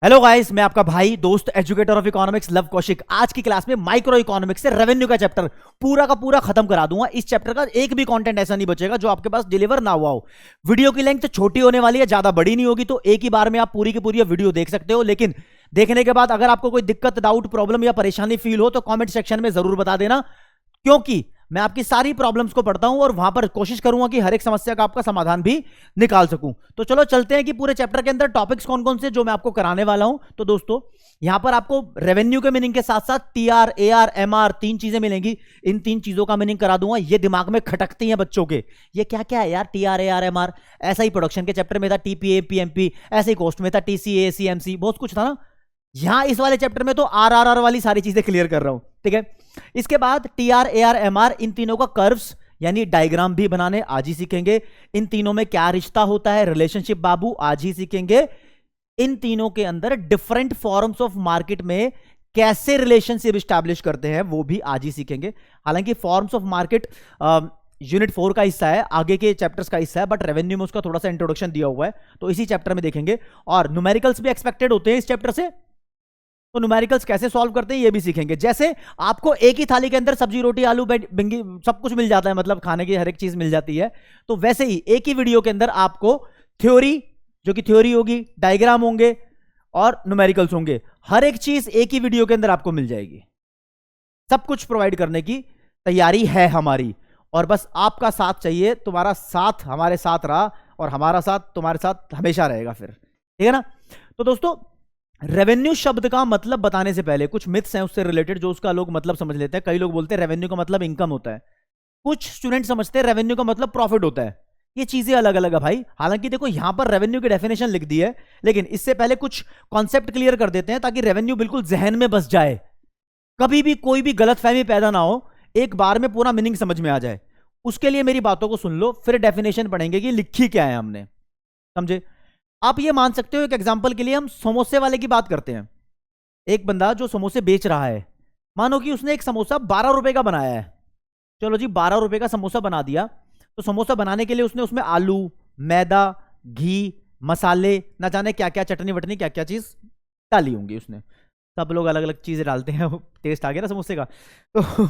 Hello guys, मैं आपका भाई दोस्त educator of economics love Kaushik आज की क्लास में माइक्रो इकोनॉमिक्स से रेवेन्यू का चैप्टर पूरा का पूरा खत्म करा दूंगा। इस चैप्टर का एक भी कंटेंट ऐसा नहीं बचेगा जो आपके पास डिलीवर ना हुआ हो। वीडियो की लेंथ छोटी होने वाली है, ज्यादा बड़ी नहीं होगी, तो एक ही बार में आप पूरी की पूरी वीडियो देख सकते हो। लेकिन देखने के बाद अगर आपको कोई दिक्कत, डाउट, प्रॉब्लम या परेशानी फील हो तो कॉमेंट सेक्शन में जरूर बता देना, क्योंकि मैं आपकी सारी प्रॉब्लम्स को पढ़ता हूं और वहां पर कोशिश करूंगा कि हर एक समस्या का आपका समाधान भी निकाल सकूं। तो चलो चलते हैं कि पूरे चैप्टर के अंदर टॉपिक्स कौन कौन से जो मैं आपको कराने वाला हूं। तो दोस्तों, यहां पर आपको रेवेन्यू के मीनिंग के साथ साथ टीआर, एआर, एमआर तीन चीजें मिलेंगी। इन तीन चीजों का मीनिंग करा दूंगा। ये दिमाग में खटकती हैं बच्चों के, ये क्या क्या है यार, टीआर, एआर, एमआर। ऐसा ही प्रोडक्शन के चैप्टर में था टीपीए, पीएमपी, ऐसे ही कॉस्ट में था टीसीए, सीएमसी, बहुत कुछ था ना। यहां इस वाले चैप्टर में तो आरआरआर वाली सारी चीजें क्लियर कर रहा हूं, ठीक है। इसके बाद टीआर, एआर, एमआर, इन तीनों का कर्व्स यानी डायग्राम भी बनाने आज ही सीखेंगे। इन तीनों में क्या रिश्ता होता है, रिलेशनशिप बाबू आज ही सीखेंगे। इन तीनों के अंदर डिफरेंट फॉर्म्स ऑफ मार्केट में कैसे रिलेशनशिप स्टैब्लिश करते हैं वो भी आज ही सीखेंगे। हालांकि फॉर्म्स ऑफ मार्केट यूनिट 4 का हिस्सा है, आगे के चैप्टर्स का हिस्सा है, बट रेवेन्यू में उसका थोड़ा सा इंट्रोडक्शन दिया हुआ है, तो इसी चैप्टर में देखेंगे। और न्यूमेरिकल्स भी एक्सपेक्टेड होते हैं इस चैप्टर से, तो न्यूमेरिकल्स कैसे सॉल्व करते हैं ये भी सीखेंगे। जैसे आपको एक ही थाली के अंदर सब्जी, रोटी, आलू, बिंगी सब कुछ मिल जाता है, मतलब खाने की हर एक चीज मिल जाती है, तो वैसे ही एक ही वीडियो के अंदर आपको थ्योरी, जो कि थ्योरी होगी, डायग्राम होंगे और न्यूमेरिकल्स होंगे, हर एक चीज एक ही वीडियो के अंदर आपको मिल जाएगी। सब कुछ प्रोवाइड करने की तैयारी है हमारी, और बस आपका साथ चाहिए। तुम्हारा साथ हमारे साथ रहा और हमारा साथ तुम्हारे साथ हमेशा रहेगा फिर, ठीक है ना। तो दोस्तों, रेवेन्यू शब्द का मतलब बताने से पहले कुछ मिथ्स हैं उससे रिलेटेड, जो उसका लोग मतलब समझ लेते हैं। कई लोग बोलते हैं रेवेन्यू का मतलब इनकम होता है, कुछ स्टूडेंट समझते हैं रेवेन्यू का मतलब प्रॉफिट होता है। ये चीजें अलग अलग है भाई। हालांकि देखो, यहां पर रेवेन्यू की डेफिनेशन लिख दी है, लेकिन इससे पहले कुछ कॉन्सेप्ट क्लियर कर देते हैं ताकि रेवेन्यू बिल्कुल जहन में बस जाए, कभी भी कोई भी गलतफहमी पैदा ना हो, एक बार में पूरा मीनिंग समझ में आ जाए। उसके लिए मेरी बातों को सुन लो, फिर डेफिनेशन पढ़ेंगे कि लिखी क्या है हमने, समझे। आप ये मान सकते हो, एक एग्जांपल के लिए हम समोसे वाले की बात करते हैं। एक बंदा जो समोसे बेच रहा है, मानो कि उसने एक समोसा 12 रुपए का बनाया है। चलो जी, 12 रुपए का समोसा बना दिया। तो समोसा बनाने के लिए उसने उसमें आलू, मैदा, घी, मसाले, ना जाने क्या क्या, चटनी वटनी, क्या क्या चीज डाली होंगी उसने। सब लोग अलग अलग चीजें डालते हैं, टेस्ट आ गया ना समोसे का। तो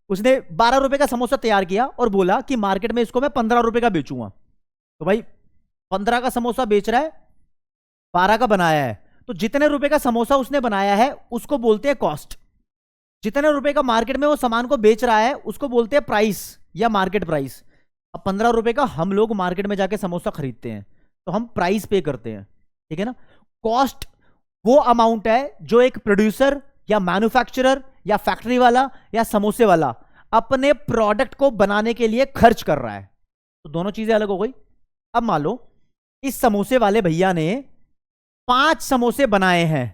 उसने 12 रुपए का समोसा तैयार किया और बोला कि मार्केट में इसको मैं 15 रुपए का बेचूंगा। तो भाई 15 का समोसा बेच रहा है, 12 का बनाया है, तो जितने रुपए का समोसा उसने बनाया है उसको बोलते हैं कॉस्ट। जितने रुपए का मार्केट में वो सामान को बेच रहा है उसको बोलते हैं प्राइस या मार्केट प्राइस। अब 15 रुपए का हम लोग मार्केट में जाके समोसा खरीदते हैं, तो हम प्राइस पे करते हैं, ठीक है ना। कॉस्ट वो अमाउंट है जो एक प्रोड्यूसर या मैन्युफैक्चरर या फैक्ट्री वाला या समोसे वाला अपने प्रोडक्ट को बनाने के लिए खर्च कर रहा है। तो दोनों चीजें अलग हो गई। अब मान लो इस समोसे वाले भैया ने 5 समोसे बनाए हैं।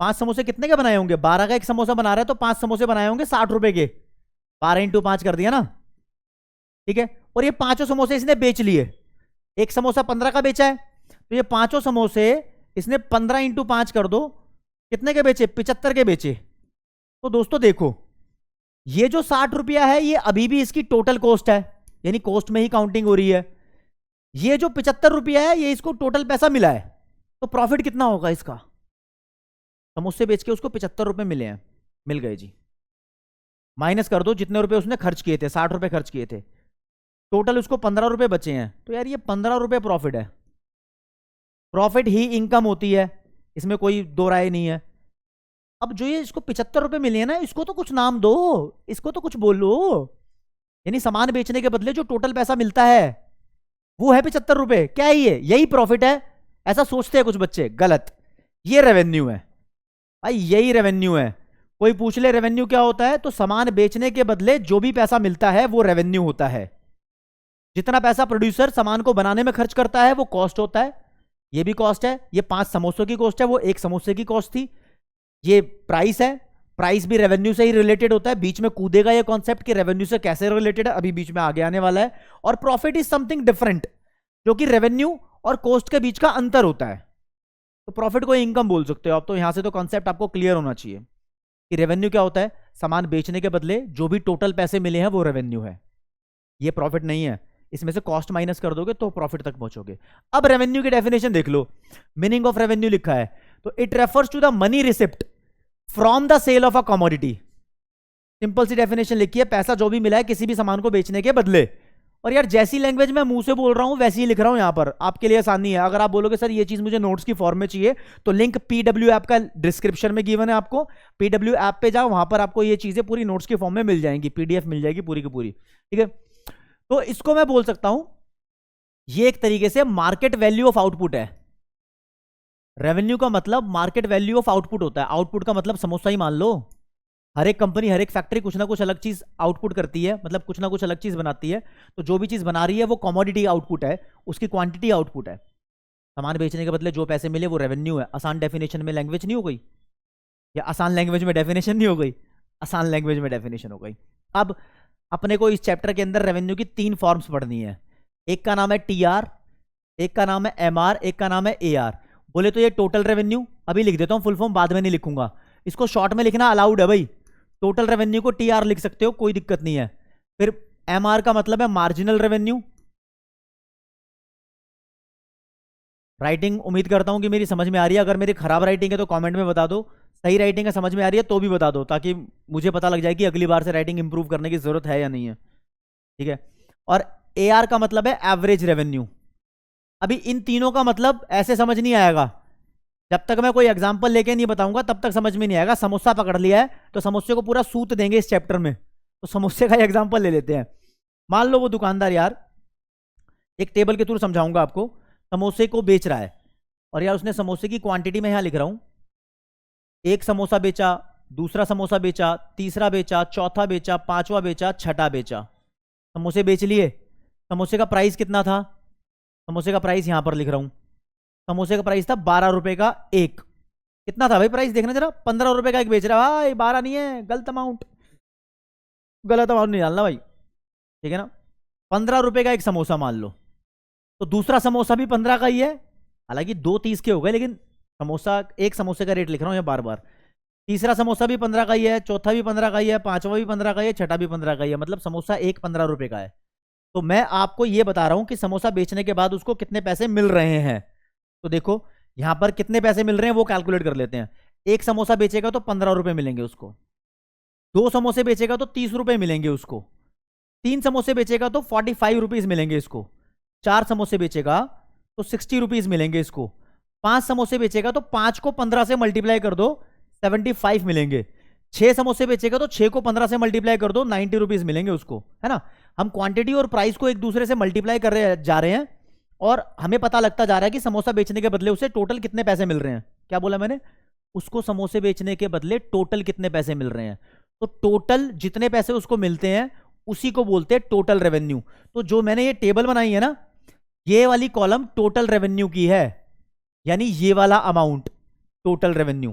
5 समोसे कितने के बनाए होंगे? 12 का एक समोसा बना रहा है तो 5 समोसे बनाए होंगे 60 रुपए के। 12 इंटू 5 कर दिया ना, ठीक है। और ये पांचों समोसे इसने बेच लिए। एक समोसा 15 का बेचा है, तो ये पांचों समोसे इसने 15 इंटू 5 कर दो, कितने के बेचे? 75 के बेचे। तो दोस्तों देखो, ये जो 60 रुपया है ये अभी भी इसकी टोटल कॉस्ट है, यानी कॉस्ट में ही काउंटिंग हो रही है। ये जो 75 रुपया है ये इसको टोटल पैसा मिला है, तो प्रॉफिट कितना होगा इसका? समोसे बेच के उसको 75 रुपए मिले हैं, मिल गए जी। माइनस कर दो जितने रुपए उसने खर्च किए थे, 60 रुपए खर्च किए थे, टोटल उसको 15 रुपए बचे हैं। तो यार ये 15 रुपए प्रॉफिट है। प्रॉफिट ही इनकम होती है, इसमें कोई दो राय नहीं है। अब जो ये इसको 75 रुपए मिले हैं ना, इसको तो कुछ नाम दो, इसको तो कुछ बोलो। यानी सामान बेचने के बदले जो टोटल पैसा मिलता है वो है 75 रुपए। क्या है ये? यही प्रॉफिट है, ऐसा सोचते हैं कुछ बच्चे, गलत। ये रेवेन्यू है भाई, यही रेवेन्यू है। कोई पूछ ले रेवेन्यू क्या होता है, तो सामान बेचने के बदले जो भी पैसा मिलता है वो रेवेन्यू होता है। जितना पैसा प्रोड्यूसर सामान को बनाने में खर्च करता है वो कॉस्ट होता है। ये भी कॉस्ट है। ये 5 समोसों की कॉस्ट है, वो एक समोसे की कॉस्ट थी। ये प्राइस है, प्राइस भी रेवेन्यू से ही रिलेटेड होता है। बीच में कूदेगा ये कॉन्सेप्ट कि रेवेन्यू से कैसे रिलेटेड है, अभी बीच में आगे आने वाला है। और प्रॉफिट इज समथिंग डिफरेंट, जो कि रेवेन्यू और कॉस्ट के बीच का अंतर होता है। तो प्रॉफिट को इनकम बोल सकते हो आप। तो यहां से तो कॉन्सेप्ट आपको क्लियर होना चाहिए कि रेवेन्यू क्या होता है। सामान बेचने के बदले जो भी टोटल पैसे मिले हैं वो रेवेन्यू है, ये प्रॉफिट नहीं है। इसमें से कॉस्ट माइनस कर दोगे तो प्रॉफिट तक पहुंचोगे। अब रेवेन्यू की डेफिनेशन देख लो। मीनिंग ऑफ रेवेन्यू लिखा है, तो it refers to the money receipt from the sale of a commodity. Simple सी डेफिनेशन लिखी है, पैसा जो भी मिला है किसी भी सामान को बेचने के बदले। और यार जैसी लैंग्वेज मैं मुंह से बोल रहा हूं वैसी ही लिख रहा हूं यहां पर, आपके लिए आसानी है। अगर आप बोलोगे सर ये चीज मुझे नोट्स की फॉर्म में चाहिए, तो लिंक पीडब्ल्यू ऐप का डिस्क्रिप्शन में गिवन है, आपको पीडब्ल्यू ऐप पे जाओ, वहां पर आपको ये चीजें पूरी नोट्स की फॉर्म में मिल जाएंगी, पीडीएफ मिल जाएगी पूरी की पूरी, ठीक है। तो इसको मैं बोल सकता हूं ये एक तरीके से मार्केट वैल्यू ऑफ आउटपुट है। रेवेन्यू का मतलब मार्केट वैल्यू ऑफ आउटपुट होता है। आउटपुट का मतलब समोसा ही मान लो, हर एक कंपनी हर एक फैक्ट्री कुछ ना कुछ अलग चीज आउटपुट करती है, मतलब कुछ ना कुछ अलग चीज बनाती है। तो जो भी चीज बना रही है वो कमोडिटी आउटपुट है, उसकी क्वांटिटी आउटपुट है। सामान बेचने के बदले जो पैसे मिले वो रेवेन्यू है। आसान डेफिनेशन में लैंग्वेज नहीं हो गई, या आसान लैंग्वेज में डेफिनेशन नहीं हो गई, आसान लैंग्वेज में डेफिनेशन हो गई। अब अपने को इस चैप्टर के अंदर रेवेन्यू की 3 फॉर्म्स पढ़नी है। एक का नाम है टीआर, एक का नाम है एमआर, एक का नाम है एआर। बोले तो ये टोटल रेवेन्यू, अभी लिख देता हूं फुल फॉर्म, बाद में नहीं लिखूंगा, इसको शॉर्ट में लिखना अलाउड है भाई। टोटल रेवेन्यू को टीआर लिख सकते हो, कोई दिक्कत नहीं है। फिर एमआर का मतलब है मार्जिनल रेवेन्यू। राइटिंग उम्मीद करता हूं कि मेरी समझ में आ रही है, अगर मेरी खराब राइटिंग है तो कमेंट में बता दो, सही राइटिंग है समझ में आ रही है तो भी बता दो, ताकि मुझे पता लग जाए कि अगली बार से राइटिंग इंप्रूव करने की जरूरत है या नहीं है, ठीक है। और एआर का मतलब है एवरेज रेवेन्यू। अभी इन तीनों का मतलब ऐसे समझ नहीं आएगा, जब तक मैं कोई एग्जांपल लेके नहीं बताऊंगा तब तक समझ में नहीं आएगा। समोसा पकड़ लिया है तो समोसे को पूरा सूत देंगे इस चैप्टर में, तो समोसे का एग्जांपल ले लेते हैं। मान लो वो दुकानदार, यार एक टेबल के थ्रू समझाऊंगा आपको, समोसे को बेच रहा है, और यार उसने समोसे की क्वांटिटी में यहां लिख रहा हूं, एक समोसा बेचा, दूसरा समोसा बेचा, तीसरा बेचा, चौथा बेचा, पांचवा बेचा, छठा बेचा। समोसे बेच लिए। समोसे का प्राइस कितना था, समोसे का प्राइस यहां पर लिख रहा हूं, समोसे का प्राइस था 12 रुपए का एक। कितना था भाई प्राइस, देखना जरा, 15 रुपए का एक बेच रहा है भाई, 12 नहीं है, गलत अमाउंट, गलत अमाउंट नहीं डालना भाई, ठीक है ना। 15 रुपए का एक समोसा मान लो, तो दूसरा समोसा भी 15 का ही है, हालांकि 2 30 के हो गए, लेकिन समोसा, एक समोसे का रेट लिख रहा हूं यहाँ बार बार। तीसरा समोसा भी 15 का ही है, चौथा भी 15 का ही है, पांचवा भी 15 का ही है, छठा भी 15 का ही है, मतलब समोसा एक 15 रुपए का है। तो मैं आपको यह बता रहा हूं कि समोसा बेचने के बाद उसको कितने पैसे मिल रहे हैं। तो देखो यहां पर कितने पैसे मिल रहे हैं वो कैलकुलेट कर लेते हैं। एक समोसा बेचेगा तो 15 रुपए मिलेंगे उसको, 2 समोसे बेचेगा तो 30 रुपए मिलेंगे उसको, 3 समोसे बेचेगा तो 45 रुपीज मिलेंगे इसको, 4 समोसे बेचेगा तो 60 रुपीज मिलेंगे इसको, 5 समोसे बेचेगा तो 5 को 15 से मल्टीप्लाई कर दो 75 मिलेंगे, 6 समोसे बेचेगा तो 6 को 15 से मल्टीप्लाई कर दो 90 रुपीज मिलेंगे उसको, है ना। हम क्वांटिटी और प्राइस को एक दूसरे से मल्टीप्लाई कर रहे जा रहे हैं, और हमें पता लगता जा रहा है कि समोसा बेचने के बदले उसे टोटल कितने पैसे मिल रहे हैं। क्या बोला मैंने, उसको समोसे बेचने के बदले टोटल कितने पैसे मिल रहे हैं। तो टोटल जितने पैसे उसको मिलते हैं उसी को बोलते हैं टोटल रेवेन्यू। तो जो मैंने ये टेबल बनाई है ना, ये वाली कॉलम टोटल रेवेन्यू की है, यानी ये वाला amount total revenue.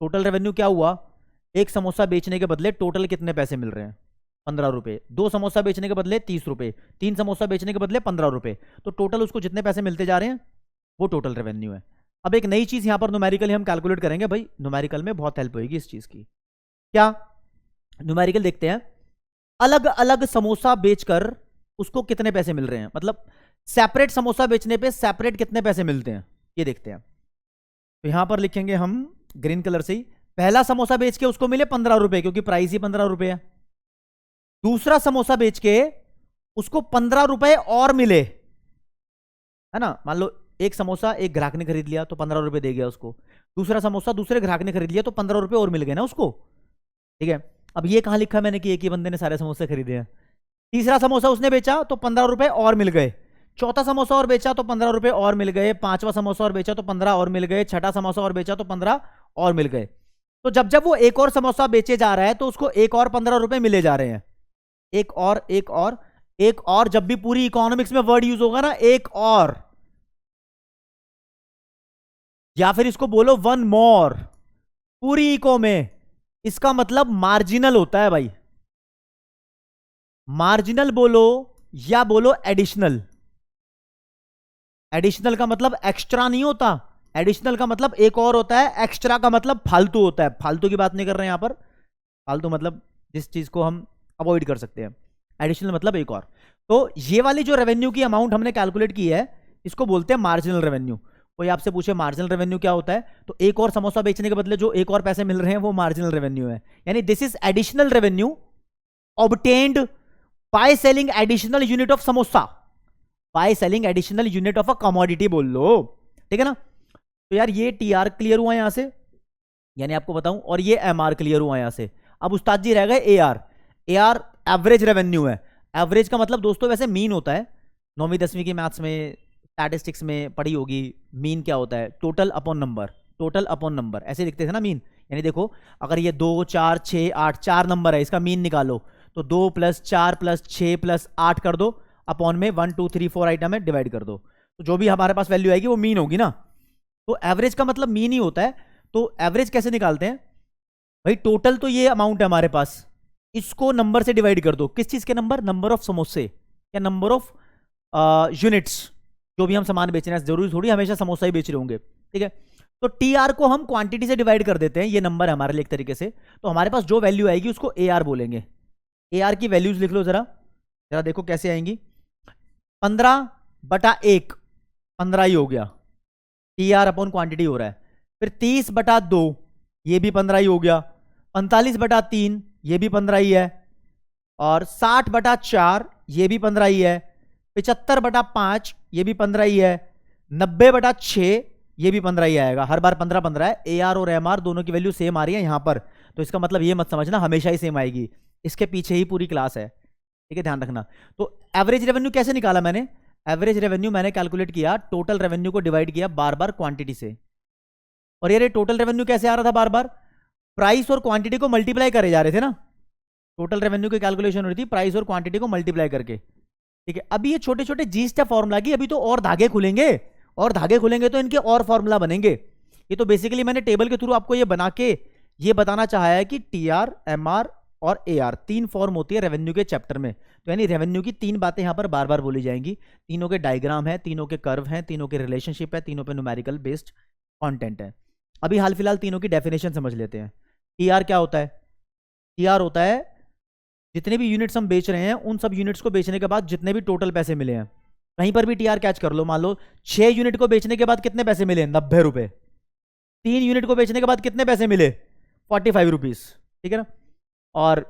Total revenue क्या हुआ, एक समोसा बेचने के बदले टोटल कितने पैसे मिल रहे हैं, 15 रुपए, 2 समोसा बेचने के बदले 30 रुपए, 3 समोसा बेचने के बदले 15 रुपए, तो टोटल उसको जितने पैसे मिलते जा रहे हैं वो टोटल रेवेन्यू है। अब एक नई चीज यहां पर न्यूमेरिकली हम कैलकुलेट करेंगे, भाई न्यूमेरिकल में बहुत हेल्प होगी इस चीज की। क्या, न्यूमेरिकल देखते हैं, अलग अलग समोसा बेचकर उसको कितने पैसे मिल रहे हैं, मतलब सेपरेट समोसा बेचने पे सेपरेट कितने पैसे मिलते हैं, ये देखते हैं। तो यहां पर लिखेंगे हम ग्रीन कलर से ही, पहला समोसा बेच के उसको मिले 15 रुपए क्योंकि प्राइस ही 15 रुपए है। दूसरा समोसा बेच के उसको 15 रुपए और मिले, है ना। मान लो एक समोसा एक ग्राहक ने खरीद लिया तो 15 रुपए दे गया उसको, दूसरा समोसा दूसरे ग्राहक ने खरीद लिया तो 15 रुपए और मिल गए ना उसको, ठीक है। अब ये कहां लिखा मैंने कि एक ही बंदे ने सारे समोसे खरीदे हैं। तीसरा समोसा उसने बेचा तो 15 रुपए और मिल गए, चौथा समोसा और बेचा तो 15 रुपए और मिल गए, पांचवा समोसा और बेचा तो 15 और मिल गए, छठा समोसा और बेचा तो 15 और मिल गए। तो जब जब वो एक और समोसा बेचे जा रहा है तो उसको एक और 15 रुपए मिले जा रहे हैं, एक और एक और एक और। जब भी पूरी इकोनॉमिक्स में वर्ड यूज होगा ना एक और, या फिर इसको बोलो वन मोर, पूरी इको में, इसका मतलब मार्जिनल होता है भाई। मार्जिनल बोलो या बोलो एडिशनल। एडिशनल का मतलब एक्स्ट्रा नहीं होता, एडिशनल का मतलब एक और होता है, एक्स्ट्रा का मतलब फालतू होता है। फालतू की बात नहीं कर रहे हैं यहां पर, फालतू मतलब जिस चीज को हम अवॉइड कर सकते हैं, एडिशनल मतलब एक और। तो ये वाली जो रेवेन्यू की अमाउंट हमने कैलकुलेट की है इसको बोलते हैं मार्जिनल रेवेन्यू। कोई आपसे पूछे मार्जिनल रेवेन्यू क्या होता है, तो एक और समोसा बेचने के बदले जो एक और पैसे मिल रहे हैं वो मार्जिनल रेवेन्यू है। यानी this is additional revenue obtained by selling additional unit of samosa, by selling additional unit of a commodity बोल लो, ठीक है ना। तो यार ये टी आर क्लियर हुआ यहां से, यानी आपको बताऊं, और ये एम आर क्लियर हुआ यहां से। अब उस्ताद जी रह गए A R. A are average revenue है। एवरेज का मतलब दोस्तों वैसे मीन होता है, 9वीं 10वीं की मैथ्स में स्टैटिस्टिक्स में पढ़ी होगी। मीन क्या होता है, total upon number, total upon number ऐसे लिखते थे ना मीन। यानी देखो अगर ये 2 4 6 8 4 नंबर है, इसका मीन निकालो तो 2 + 4 + 6 + 8 कर दो, अपॉन में 1 2 3 4 आइटम है, डिवाइड कर दो, तो जो भी हमारे पास वैल्यू आएगी वो मीन होगी ना। तो एवरेज का मतलब मीन ही होता है। तो एवरेज कैसे निकालते हैं भाई, टोटल तो ये अमाउंट है हमारे पास, इसको नंबर से डिवाइड कर दो। किस चीज के नंबर, नंबर ऑफ समोसे या नंबर ऑफ यूनिट्स, जो भी हम सामान बेच रहे हैं, जरूरी थोड़ी हमेशा समोसा ही बेच रहे होंगे, ठीक है। तो टी आर को हम क्वांटिटी से डिवाइड कर देते हैं, ये नंबर है हमारे लिए एक तरीके से। तो हमारे पास जो वैल्यू आएगी उसको ए आर बोलेंगे। ए आर की वैल्यूज लिख लो जरा, जरा देखो कैसे आएंगी। 15/1 15 ही हो गया, टी आर अपॉन क्वांटिटी हो रहा है। फिर 30/2 ये भी 15 ही हो गया। 45/3 ये भी 15 ही है। और 60/4 ये भी 15 ही है। 75/5 ये भी 15 ही है। 90/6 ये भी 15 ही आएगा। हर बार 15 15 है। ए आर और एम आर दोनों की वैल्यू सेम आ रही है यहां पर, तो इसका मतलब ये मत समझना हमेशा ही सेम आएगी, इसके पीछे ही पूरी क्लास है, ठीक है, ध्यान रखना। तो एवरेज रेवेन्यू कैसे निकाला मैंने, एवरेज रेवेन्यू मैंने कैलकुलेट किया, टोटल रेवेन्यू को डिवाइड किया बार बार क्वांटिटी से। और ये टोटल रेवेन्यू कैसे आ रहा था, बार बार प्राइस और क्वांटिटी को मल्टीप्लाई करे जा रहे थे ना। टोटल रेवेन्यू की कैलकुलेशन हो रही थी प्राइस और क्वांटिटी को मल्टीप्लाई करके, ठीक है। अभी ये छोटे छोटे जी स्टेप फॉर्मुला की, अभी तो और धागे खुलेंगे, और धागे खुलेंगे तो इनके और फॉर्मूला बनेंगे। ये तो बेसिकली मैंने टेबल के थ्रू आपको ये बना के ये बताना चाहा है कि टी आर, एम आर और ए आर 3 फॉर्म होती है रेवेन्यू के चैप्टर में। तो यानी रेवेन्यू की 3 बातें यहां पर बार बार बोली जाएंगी। तीनों के डायग्राम है, तीनों के कर्व हैं, तीनों के रिलेशनशिप है, तीनों पे न्यूमेरिकल बेस्ड कंटेंट है। अभी हाल फिलहाल तीनों की डेफिनेशन समझ लेते हैं। टी आर क्या होता है, टी आर होता है जितने भी यूनिट्स हम बेच रहे हैं उन सब यूनिट्स को बेचने के बाद जितने भी टोटल पैसे मिले हैं, कहीं पर भी टी आर कैच कर लो। मान लो 6 यूनिट को बेचने के बाद कितने पैसे मिले, 90 रुपए। 3 यूनिट को बेचने के बाद कितने पैसे मिले, 45 रुपीज, ठीक है ना। और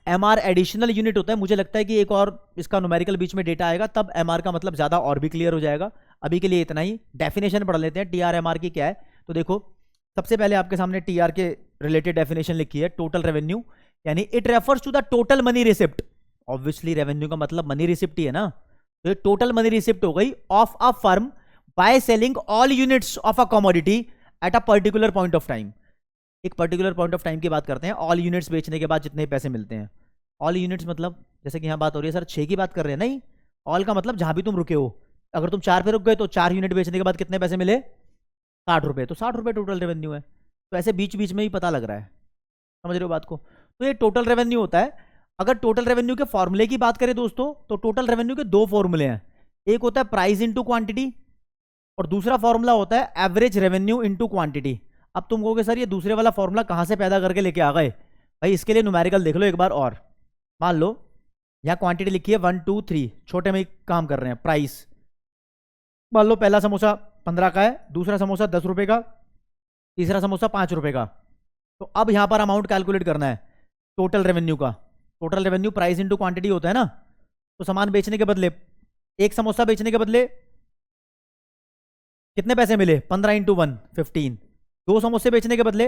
एम आर एडिशनल यूनिट होता है। मुझे लगता है कि एक और इसका न्यूमेरिकल बीच में डेटा आएगा, तब एम आर का मतलब ज्यादा और भी क्लियर हो जाएगा। अभी के लिए इतना ही। डेफिनेशन पढ़ लेते हैं टी आर एम आर की क्या है। तो देखो सबसे पहले आपके सामने टी आर के रिलेटेड डेफिनेशन लिखी है, टोटल रेवेन्यू, यानी it refers to the total money receipt. Obviously revenue का मतलब मनी रिसिप्ट ही है ना, तो ये टोटल मनी रिसिप्ट हो गई of a firm by selling all units of a commodity eight a particular point of time. एक पर्टिकुलर पॉइंट ऑफ टाइम की बात करते हैं, ऑल यूनिट्स बेचने के बाद जितने पैसे मिलते हैं। ऑल यूनिट्स मतलब जैसे कि यहाँ बात हो रही है सर 6 की बात कर रहे हैं, नहीं, ऑल का मतलब जहां भी तुम रुके हो। अगर तुम 4 पे रुक गए तो 4 यूनिट बेचने के बाद कितने पैसे मिले, 60 रुपए, तो 60 रुपए टोटल रेवेन्यू है। तो ऐसे बीच बीच में ही पता लग रहा है, समझ रहे हो बात को। तो ये टोटल रेवेन्यू होता है। अगर टोटल रेवेन्यू के फॉर्मूले की बात करें दोस्तों, तो टोटल रेवेन्यू के 2 फॉर्मूले हैं। एक होता है प्राइस इंटू क्वांटिटी, और दूसरा फॉर्मूला होता है एवरेज रेवेन्यू इंटू क्वांटिटी। अब तुम कहोगे सर ये दूसरे वाला फॉर्मूला कहां से पैदा करके लेके आ गए, भाई इसके लिए न्यूमेरिकल देख लो एक बार और। मान लो यहां क्वांटिटी लिखी है 1 2 3, छोटे में काम कर रहे हैं। प्राइस मान लो पहला समोसा 15 का है, दूसरा समोसा 10 रुपए का, तीसरा समोसा 5 रुपए का। तो अब यहां पर अमाउंट कैलकुलेट करना है टोटल रेवेन्यू का। Total revenue price into quantity होता है ना। तो सामान बेचने के बदले, एक समोसा बेचने के बदले कितने पैसे मिले, 15 × 1 15। 2 समोसे बेचने के बदले,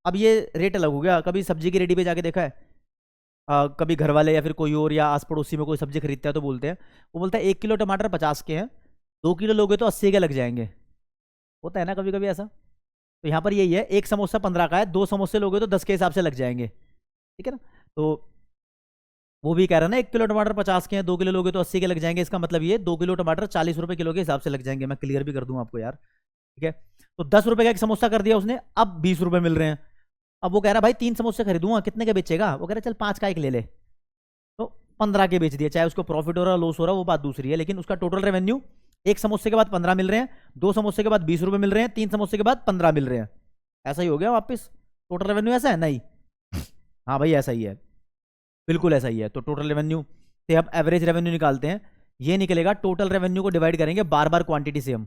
अब ये रेट अलग हो गया। कभी सब्जी की रेडी पे जाके देखा है, कभी घर वाले या फिर कोई और या आस पड़ोसी में कोई सब्जी खरीदता है तो बोलते हैं, वो बोलता है 1 किलो टमाटर 50 के हैं, 2 किलो लोगे तो 80 के लग जाएंगे। होता है ना कभी कभी ऐसा। तो यहाँ पर यही है, एक समोसा 15 का है, 2 समोसे लोगे तो 10 के हिसाब से लग जाएंगे, ठीक है ना। तो वो भी कह रहा है ना 1 किलो टमाटर 50 के हैं, 2 किलो लोगे तो 80 के लग जाएंगे। इसका मतलब ये 2 किलो टमाटर 40 रुपए किलो के हिसाब से लग जाएंगे। मैं क्लियर भी कर दूं आपको यार, ठीक है। तो 10 रुपए का एक समोसा कर दिया उसने, अब 20 रुपए मिल रहे हैं। अब वो कह रहा भाई 3 समोसे खरीदूंगा, कितने के बेचेगा, वो कह रहा चल 5 का एक ले ले, तो 15 के बेच दिया। चाहे उसको प्रॉफिट हो रहा लॉस हो रहा वो बात दूसरी है, लेकिन उसका टोटल रेवेन्यू, एक समोसे के बाद 15 मिल रहे हैं, 2 समोसे के बाद 20 रुपए मिल रहे हैं, 3 समोसे के बाद 15 मिल रहे हैं। ऐसा ही हो गया वापस। टोटल रेवेन्यू ऐसा है, नहीं, हाँ भाई ऐसा ही है, बिल्कुल ऐसा ही है। तो टोटल रेवेन्यू से अब एवरेज रेवेन्यू निकालते हैं। ये निकलेगा, टोटल रेवेन्यू को डिवाइड करेंगे बार बार क्वांटिटी से हम,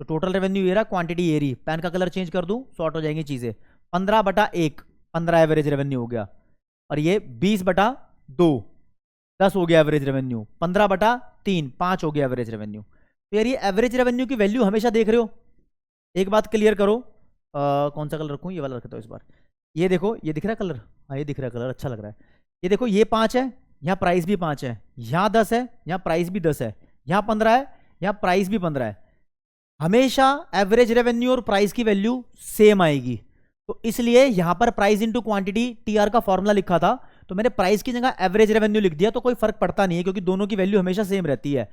तो टोटल रेवेन्यू ये रहा, क्वांटिटी ये रही। पेन का कलर चेंज कर दूं, सॉर्ट हो जाएंगी चीजें। 15/1 15 एवरेज रेवेन्यू हो गया, और ये 20/2 10 हो गया एवरेज रेवेन्यू। 15/3 5 हो गया एवरेज रेवेन्यू। तो यार ये एवरेज रेवेन्यू की वैल्यू हमेशा देख रहे हो। एक बात क्लियर करो, कौन सा कलर रखूं, ये वाला रखता हूं इस बार। ये देखो, ये दिख रहा है कलर, हाँ ये दिख रहा है कलर, अच्छा लग रहा है। ये देखो, ये 5 है, यहाँ प्राइस भी 5 है, यहाँ 10 है, यहाँ प्राइस भी 10 है, यहाँ 15 है, यहाँ प्राइस भी 15 है। हमेशा एवरेज रेवेन्यू और प्राइस की वैल्यू सेम आएगी। तो इसलिए यहां पर प्राइस इंटू क्वांटिटी टीआर का फॉर्मूला लिखा था, तो मैंने प्राइस की जगह एवरेज रेवेन्यू लिख दिया, तो कोई फर्क पड़ता नहीं है क्योंकि दोनों की वैल्यू हमेशा सेम रहती है।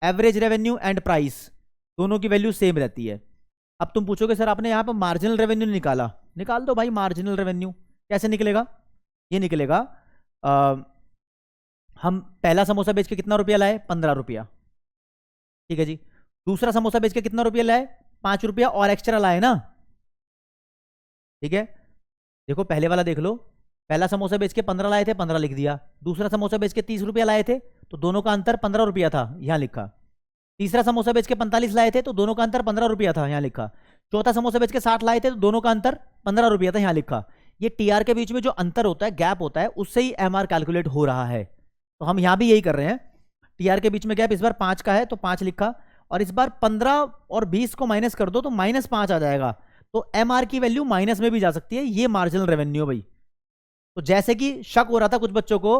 एवरेज रेवेन्यू एंड प्राइस दोनों की वैल्यू सेम रहती है। अब तुम पूछोगे सर आपने यहां पर मार्जिनल रेवेन्यू निकाला, निकाल दो भाई मार्जिनल रेवेन्यू। कैसे निकलेगा? ये निकलेगा, हम पहला समोसा बेच के कितना रुपया लाए? 15 रुपया, ठीक है जी। दूसरा समोसा बेच के कितना रुपया लाए? 5 रुपया और एक्स्ट्रा लाए ना, ठीक है। देखो पहले वाला देख लो, पहला समोसा बेच के 15 लाए थे, 15 लिख दिया। दूसरा समोसा बेच के 30 रुपया लाए थे, तो दोनों का अंतर 15 रुपया था, यहां लिखा। तीसरा समोसा बेच के 45 लाए थे, तो दोनों का अंतर 15 रुपया था, यहां लिखा। चौथा समोसा बेच के 60 लाए थे, तो दोनों का अंतर 15 रुपया था, यहां लिखा। ये टीआर के बीच में जो अंतर होता है, गैप होता है, उससे ही एमआर कैलकुलेट हो रहा है। तो हम यहां भी यही कर रहे हैं। टीआर के बीच में गैप इस बार 5 का है, तो 5 लिखा, और इस बार 15 और 20 को माइनस कर दो तो -5 आ जाएगा। तो एमआर की वैल्यू माइनस में भी जा सकती है, ये मार्जिनल रेवेन्यू भाई। तो जैसे कि शक हो रहा था कुछ बच्चों को,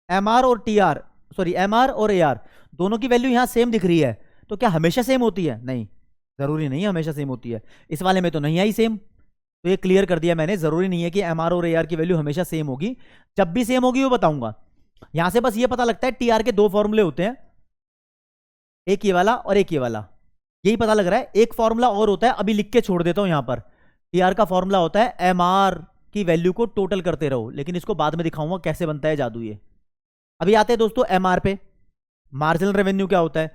एमआर और टीआर, सॉरी एमआर और एआर दोनों की वैल्यू यहां सेम दिख रही है, तो क्या हमेशा सेम होती है? नहीं, जरूरी नहीं है हमेशा सेम होती है। इस वाले में तो नहीं आई सेम, तो ये क्लियर कर दिया मैंने। जरूरी नहीं है कि एमआर और एआर की वैल्यू हमेशा सेम होगी, जब भी सेम होगी वो बताऊंगा। यहां से बस ये पता लगता है टीआर के 2 फॉर्मूले होते हैं, एक ये वाला और एक ये वाला, यही पता लग रहा है। एक फॉर्मूला और होता है, अभी लिख के छोड़ देता हूं यहां पर। टीआर का फॉर्मूला होता है एमआर की वैल्यू को टोटल करते रहो, लेकिन इसको बाद में दिखाऊंगा कैसे बनता है जादू ये। अभी आते हैं दोस्तों एमआर पे। मार्जिनल रेवेन्यू क्या होता है?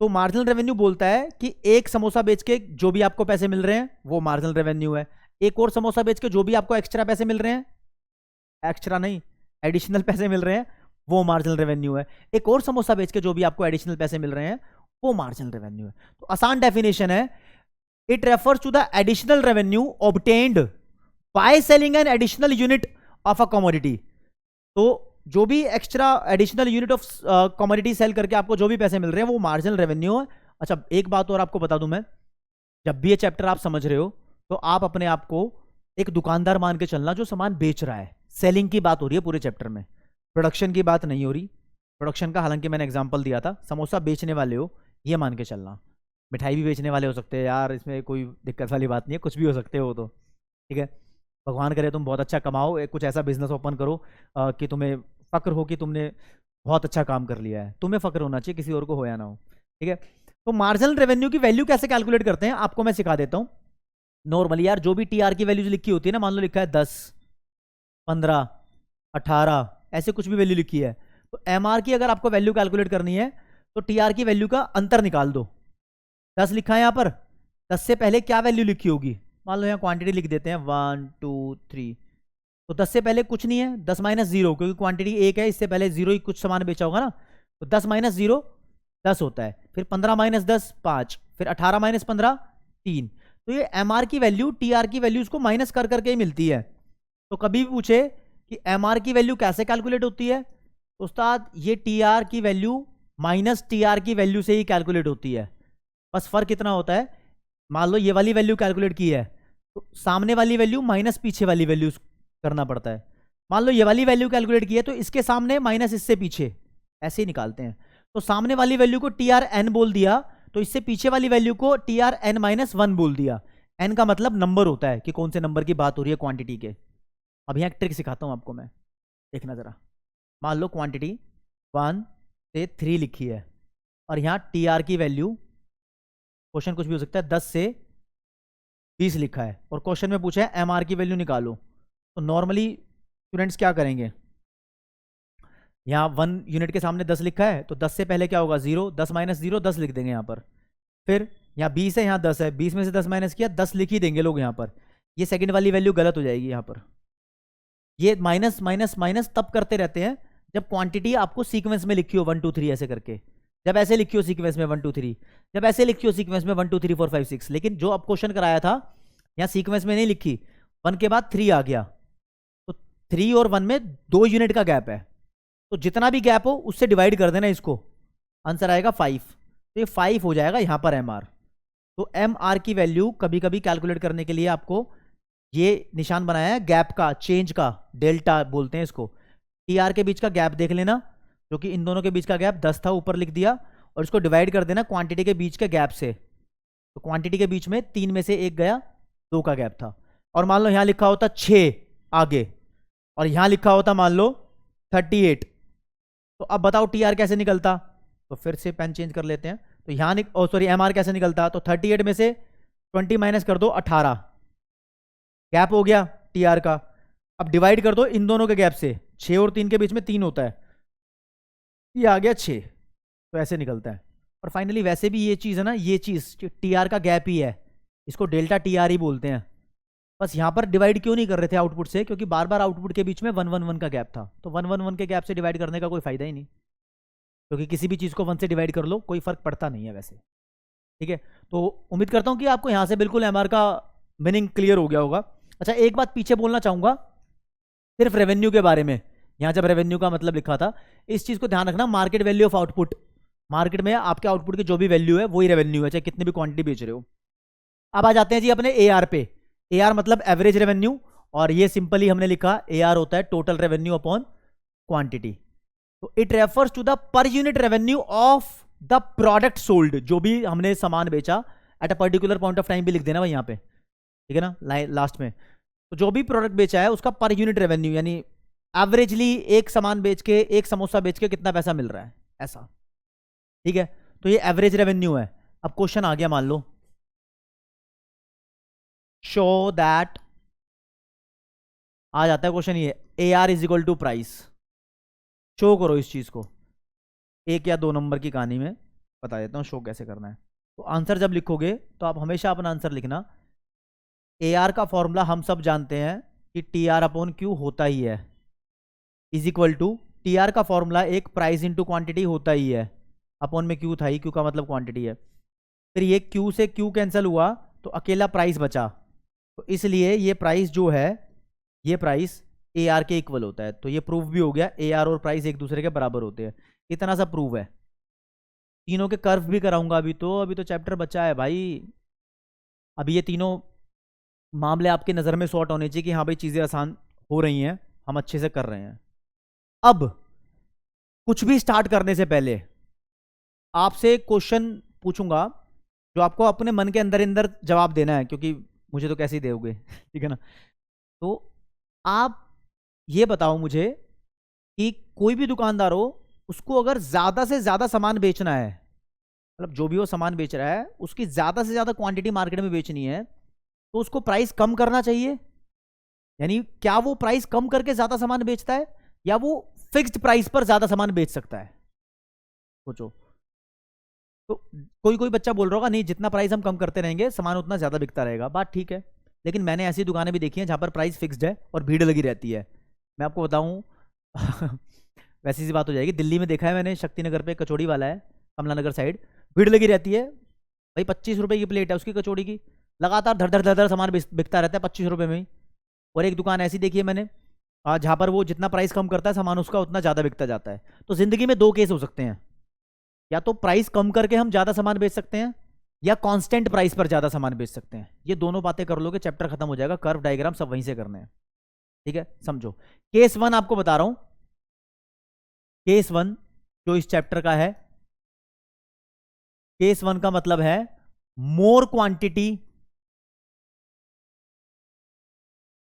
तो मार्जिनल रेवेन्यू बोलता है कि एक समोसा बेच के जो भी आपको पैसे मिल रहे हैं वो मार्जिनल रेवेन्यू है। एक और समोसा बेच के जो भी आपको एक्स्ट्रा पैसे मिल रहे हैं, एक्स्ट्रा नहीं एडिशनल पैसे मिल रहे हैं, वो मार्जिनल रेवेन्यू है। एक और समोसा बेच के जो भी आपको एडिशनल पैसे मिल रहे हैं वो मार्जिनल रेवेन्यू है। तो आसान डेफिनेशन है, it refers to the additional revenue obtained by selling an additional unit of a commodity. तो जो भी extra additional unit of commodity sale करके आपको जो भी पैसे मिल रहे हैं वो मार्जिनल रेवेन्यू है। अच्छा एक बात और आपको बता दूं मैं, जब भी ये चैप्टर आप समझ रहे हो तो आप अपने आप को एक दुकानदार मान के चलना जो सामान बेच रहा है। सेलिंग की बात हो रही है पूरे चैप्टर में, प्रोडक्शन की बात नहीं हो रही। प्रोडक्शन का हालांकि मैंने एग्जांपल दिया था, समोसा बेचने वाले हो ये मान के चलना। मिठाई भी बेचने वाले हो सकते हैं यार, इसमें कोई दिक्कत वाली बात नहीं है, कुछ भी हो सकते हो तो, ठीक है। भगवान करे तुम बहुत अच्छा कमाओ, कुछ ऐसा बिजनेस ओपन करो कि तुम्हें फक्र हो कि तुमने बहुत अच्छा काम कर लिया है। तुम्हें फक्र होना चाहिए, किसी और को हो या ना हो, ठीक है। तो मार्जिनल रेवेन्यू की वैल्यू कैसे कैलकुलेट करते हैं आपको मैं सिखा देता हूं। नॉर्मली यार जो भी टीआर की वैल्यू लिखी होती है ना, मान लो लिखा है 10, 15, 18 ऐसे कुछ भी वैल्यू लिखी है, तो एमआर की अगर आपको वैल्यू कैलकुलेट करनी है तो टीआर की वैल्यू का अंतर निकाल दो। 10 लिखा है यहां पर, 10 से पहले क्या वैल्यू लिखी होगी? मान लो यहां क्वांटिटी लिख देते हैं 1 2 3, तो 10 से पहले कुछ नहीं है, 10 - 0 क्योंकि क्वांटिटी 1 है, इससे पहले 0 ही कुछ सामान बेचा होगा ना, तो 10 - 0 10 होता है। फिर 15 - 10 5, फिर 18 - 15 3। तो ये एमआर की वैल्यू टीआर की वैल्यू उसको माइनस कर करके ही मिलती है। तो कभी भी पूछे कि एमआर की वैल्यू कैसे कैलकुलेट होती है, तो उस्ताद ये टीआर की वैल्यू माइनस टीआर की वैल्यू से ही कैलकुलेट होती है। बस फर्क इतना होता है, मान लो ये वाली वैल्यू कैलकुलेट की है तो सामने वाली वैल्यू माइनस पीछे वाली वैल्यू करना पड़ता है। मान लो ये वाली वैल्यू कैलकुलेट की है तो इसके सामने माइनस इससे पीछे, ऐसे ही निकालते हैं। तो सामने वाली वैल्यू को टीआर एन बोल दिया, तो इससे पीछे वाली वैल्यू को टीआर एन -1 बोल दिया। एन का मतलब नंबर होता है कि कौन से नंबर की बात हो रही है क्वांटिटी के। अब यहाँ एक ट्रिक सिखाता हूँ आपको मैं, देखना जरा। मान लो क्वांटिटी 1 से 3 लिखी है और यहाँ टीआर की वैल्यू, क्वेश्चन कुछ भी हो सकता है, 10 से 20 लिखा है और क्वेश्चन में पूछा है एमआर की वैल्यू निकालो। तो नॉर्मली स्टूडेंट्स क्या करेंगे, यहाँ 1 यूनिट के सामने 10 लिखा है तो 10 से पहले क्या होगा 0, 10 - 0 10 लिख देंगे यहाँ पर। फिर यहाँ 20 है, यहाँ 10 है, 20 में से 10 माइनस किया 10 लिख ही देंगे लोग यहाँ पर। ये सेकंड वाली वैल्यू गलत हो जाएगी यहाँ पर। ये माइनस माइनस माइनस तब करते रहते हैं जब क्वांटिटी आपको सीक्वेंस में लिखी हो 1 2 3 ऐसे करके। जब ऐसे लिखी हो सीक्वेंस में 1 2 3, जब ऐसे लिखी हो सीक्वेंस में 1 2 3 4 5 6, लेकिन जो अब क्वेश्चन कराया था यहाँ सीक्वेंस में नहीं लिखी, 1 के बाद 3 आ गया, तो 3 और 1 में 2 यूनिट का गैप है, तो जितना भी गैप हो उससे डिवाइड कर देना इसको, आंसर आएगा 5। तो ये 5 हो जाएगा यहाँ पर एम आर। तो एम आर की वैल्यू कभी कभी कैलकुलेट करने के लिए आपको ये निशान बनाया है गैप का, चेंज का, डेल्टा बोलते हैं इसको। टी आर के बीच का गैप देख लेना, जो कि इन दोनों के बीच का गैप 10 था, ऊपर लिख दिया, और इसको डिवाइड कर देना क्वांटिटी के बीच के गैप से। तो क्वांटिटी के बीच में 3 में से 1 गया, 2 का गैप था। और मान लो यहां लिखा होता 6 आगे, और यहां लिखा होता मान लो 38, तो अब बताओ टी आर कैसे निकलता? तो फिर से पेन चेंज कर लेते हैं। तो यहां सॉरी एम आर कैसे निकलता? तो 38 में से 20 माइनस कर दो, 18 गैप हो गया टी आर का। अब डिवाइड कर दो इन दोनों के गैप से, 6 और 3 के बीच में 3 होता है, ये आ गया 6, तो ऐसे निकलता है। और फाइनली वैसे भी ये चीज़ है ना, ये चीज़ टी आर का गैप ही है, इसको डेल्टा टी आर ही बोलते हैं। बस यहाँ पर डिवाइड क्यों नहीं कर रहे थे आउटपुट से? क्योंकि बार बार आउटपुट के बीच में 1 1 1 का गैप था, तो 1 1 1 के गैप से डिवाइड करने का कोई फायदा ही नहीं, क्योंकि किसी भी चीज़ को 1 से डिवाइड कर लो कोई फर्क पड़ता नहीं है वैसे। ठीक है, तो उम्मीद करता हूँ कि आपको यहाँ से बिल्कुल एम आर का मीनिंग क्लियर हो गया होगा। अच्छा, एक बात पीछे बोलना चाहूँगा सिर्फ रेवेन्यू के बारे में। यहाँ जब रेवेन्यू का मतलब लिखा था, इस चीज़ को ध्यान रखना, market value of output, market में आपके आउटपुट की जो भी वैल्यू है वही रेवेन्यू है, चाहे कितनी भी क्वांटिटी बेच रहे हो। अब आ जाते हैं जी अपने ए आर पे। ए आर मतलब एवरेज रेवेन्यू, और ये सिंपली हमने लिखा ए आर होता है टोटल रेवेन्यू अपॉन क्वांटिटी। तो it refers to the per unit revenue of the product sold, जो भी हमने सामान बेचा at a particular point of time भी लिख देना भाई यहाँ पे, ठीक है ना, लास्ट में। तो जो भी प्रोडक्ट बेचा है उसका पर यूनिट रेवेन्यू, यानी एवरेजली एक सामान बेच के, एक समोसा बेच के कितना पैसा मिल रहा है, ऐसा। ठीक है, तो ये एवरेज रेवेन्यू है। अब क्वेश्चन आ गया, मान लो शो दैट, आ जाता है क्वेश्चन ये, A R is equal to price. Show करो इस चीज को, 1 या 2 नंबर की कहानी में बता देता हूँ शो कैसे करना है। तो आंसर जब लिखोगे तो आप हमेशा अपना आंसर लिखना, ए आर का फॉर्मूला हम सब जानते हैं कि टी आर अपॉन क्यू होता ही है, is equal to, T R का फॉर्मूला एक प्राइस इंटू क्वांटिटी होता ही है, अपॉन में क्यू था ही, क्यू का मतलब क्वांटिटी है। फिर ये क्यू से क्यू कैंसिल हुआ तो अकेला प्राइस बचा, तो इसलिए ये प्राइस जो है, ये प्राइस ए आर के इक्वल होता है। तो ये प्रूफ भी हो गया, ए आर और प्राइस एक दूसरे के बराबर होते हैं। इतना सा प्रूफ है। तीनों के कर्व भी कराऊंगा अभी तो चैप्टर बचा है भाई। अभी ये तीनों मामले आपकी नज़र में सॉर्ट होने चाहिए कि हाँ भाई चीज़ें आसान हो रही हैं, हम अच्छे से कर रहे हैं। अब कुछ भी स्टार्ट करने से पहले आपसे क्वेश्चन पूछूंगा, जो आपको अपने मन के अंदर अंदर जवाब देना है, क्योंकि मुझे तो कैसे ही दोगे ठीक है ना। तो आप ये बताओ मुझे कि कोई भी दुकानदार हो, उसको अगर ज़्यादा से ज़्यादा सामान बेचना है, मतलब जो भी वो सामान बेच रहा है उसकी ज़्यादा से ज़्यादा क्वांटिटी मार्केट में बेचनी है, तो उसको प्राइस कम करना चाहिए। यानी क्या वो प्राइस कम करके ज़्यादा सामान बेचता है, या वो फिक्स्ड प्राइस पर ज़्यादा सामान बेच सकता है? सोचो। तो कोई कोई बच्चा बोल रहा होगा नहीं, जितना प्राइस हम कम करते रहेंगे सामान उतना ज़्यादा बिकता रहेगा। बात ठीक है, लेकिन मैंने ऐसी दुकानें भी देखी हैं जहाँ पर प्राइस फिक्स्ड है और भीड़ लगी रहती है। मैं आपको बताऊँ वैसी सी बात हो जाएगी, दिल्ली में देखा है मैंने, शक्तिनगर पे कचौड़ी वाला है, कमला नगर साइड, भीड़ लगी रहती है भाई। 25 रुपये की प्लेट है उसकी कचौड़ी की, लगातार धड़ धड़ धड़ धड़ सामान बिकता रहता है 25 रुपये में ही। और एक दुकान ऐसी देखी है मैंने जहाँ पर वो जितना प्राइस कम करता है सामान उसका उतना ज़्यादा बिकता जाता है। तो ज़िंदगी में 2 केस हो सकते हैं, या तो प्राइस कम करके हम ज़्यादा सामान बेच सकते हैं, या कांस्टेंट प्राइस पर ज़्यादा सामान बेच सकते हैं। ये दोनों बातें कर लोगे चैप्टर खत्म हो जाएगा, कर्व डायग्राम सब वहीं से करने हैं। ठीक है, समझो। केस 1 आपको बता रहा हूं, केस 1 जो इस चैप्टर का है, केस 1 का मतलब है मोर quantity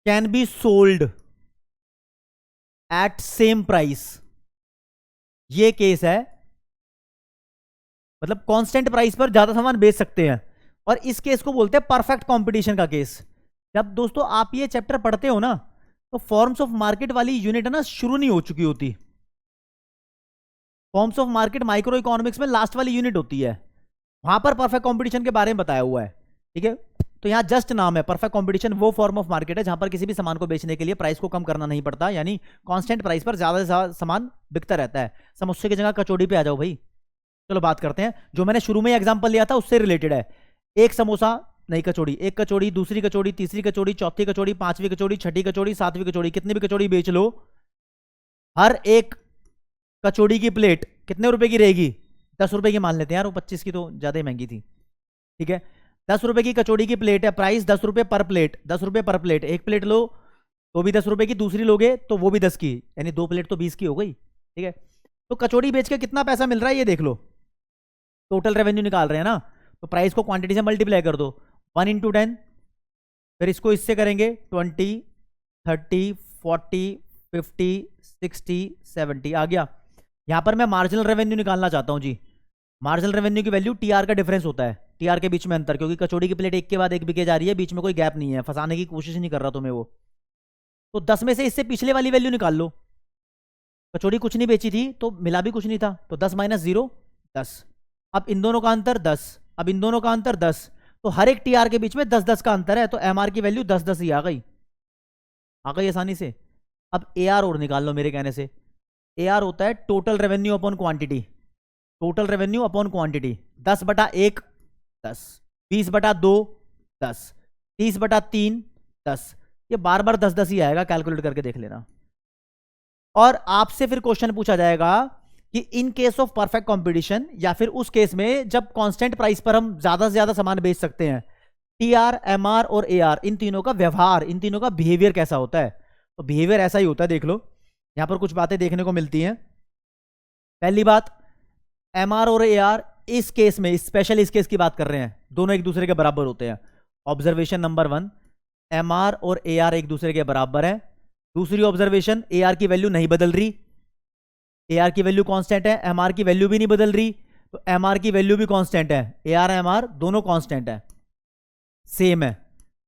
can be sold at same price. ये केस है, मतलब कांस्टेंट प्राइस पर ज्यादा सामान बेच सकते हैं, और इस केस को बोलते हैं परफेक्ट कंपटीशन का केस। जब दोस्तों आप ये चैप्टर पढ़ते हो ना, तो फॉर्म्स ऑफ मार्केट वाली यूनिट है ना शुरू नहीं हो चुकी होती। Forms of market micro economics में लास्ट वाली यूनिट होती है, वहां पर परफेक्ट कंपटीशन के बारे में बताया हुआ है। ठीक है, तो यहां जस्ट नाम है, परफेक्ट कंपटीशन वो फॉर्म ऑफ मार्केट है जहां पर किसी भी सामान को बेचने के लिए प्राइस को कम करना नहीं पड़ता, यानी कांस्टेंट प्राइस पर ज्यादा से ज्यादा सामान बिकता रहता है। समोसे की जगह कचौड़ी पे आ जाओ भाई, चलो बात करते हैं, जो मैंने शुरू में एग्जांपल लिया था उससे रिलेटेड है। एक समोसा, नहीं कचौड़ी, एक कचौड़ी, दूसरी कचौड़ी, तीसरी कचौड़ी, चौथी कचौड़ी, पांचवी कचौड़ी, छठी कचौड़ी, सातवीं कचौड़ी, कितनी भी कचौड़ी बेच लो, हर एक कचौड़ी की प्लेट कितने रुपए की रहेगी? 10 रुपए की मान लेते हैं यार, वो 25 की तो ज्यादा ही महंगी थी। ठीक है, 10 रुपए की कचौड़ी की प्लेट है, प्राइस 10 रुपए पर प्लेट, 10 रुपए पर प्लेट। एक प्लेट लो तो भी 10 रुपए की, दूसरी लोगे तो वो भी 10 की, यानी 2 प्लेट तो 20 की हो गई। ठीक है, तो कचौड़ी बेच के कितना पैसा मिल रहा है ये देख लो, टोटल रेवेन्यू निकाल रहे हैं ना, तो प्राइस को क्वांटिटी से मल्टीप्लाई कर दो, 1 इंटू 10, फिर इसको इससे करेंगे 20, 30, 40, 50, 60, 70 आ गया। यहां पर मैं मार्जिनल रेवेन्यू निकालना चाहता हूं जी। मार्जिनल रेवेन्यू की वैल्यू टीआर का डिफरेंस होता है, टीआर के बीच में अंतर, क्योंकि कचौड़ी की प्लेट एक के बाद एक बिके जा रही है, बीच में कोई गैप नहीं है, फंसाने की कोशिश नहीं कर रहा तुम्हें वो। तो 10 में से इससे पिछले वाली वैल्यू निकाल लो, कचौड़ी कुछ नहीं बेची थी तो मिला भी कुछ नहीं था, तो 10 माइनस 0 10। अब इन दोनों का अंतर 10, अब इन दोनों का अंतर 10, तो हर एक टीआर के बीच में 10 10 का अंतर है, तो एमआर की वैल्यू 10 10 ही आ गई आसानी से। अब एआर और निकाल लो मेरे कहने से। एआर होता है total revenue upon quantity, total revenue upon quantity. 10/1 10, 20/2 10, 30/3 10, ये बार बार 10 10 ही आएगा, कैलकुलेट करके देख लेना। और आपसे फिर क्वेश्चन पूछा जाएगा कि in case of perfect competition, या फिर उस केस में जब कांस्टेंट प्राइस पर हम ज्यादा से ज्यादा सामान बेच सकते हैं, टीआर, एमआर और एआर, इन तीनों का व्यवहार, इन तीनों का बिहेवियर कैसा होता है? तो बिहेवियर ऐसा ही होता है, देख लो यहां पर कुछ बातें देखने को मिलती हैं। पहली बात, एमआर और एआर इस केस में, स्पेशल इस केस की बात कर रहे हैं, दोनों एक दूसरे के बराबर होते हैं। ऑब्जर्वेशन नंबर 1, एमआर और एआर एक दूसरे के बराबर है। दूसरी ऑब्जर्वेशन, एआर की वैल्यू नहीं बदल रही, एआर की वैल्यू कांस्टेंट है, एमआर की वैल्यू भी नहीं बदल रही, तो एमआर की वैल्यू भी कांस्टेंट है, एआर एमआर दोनों कांस्टेंट है, सेम है।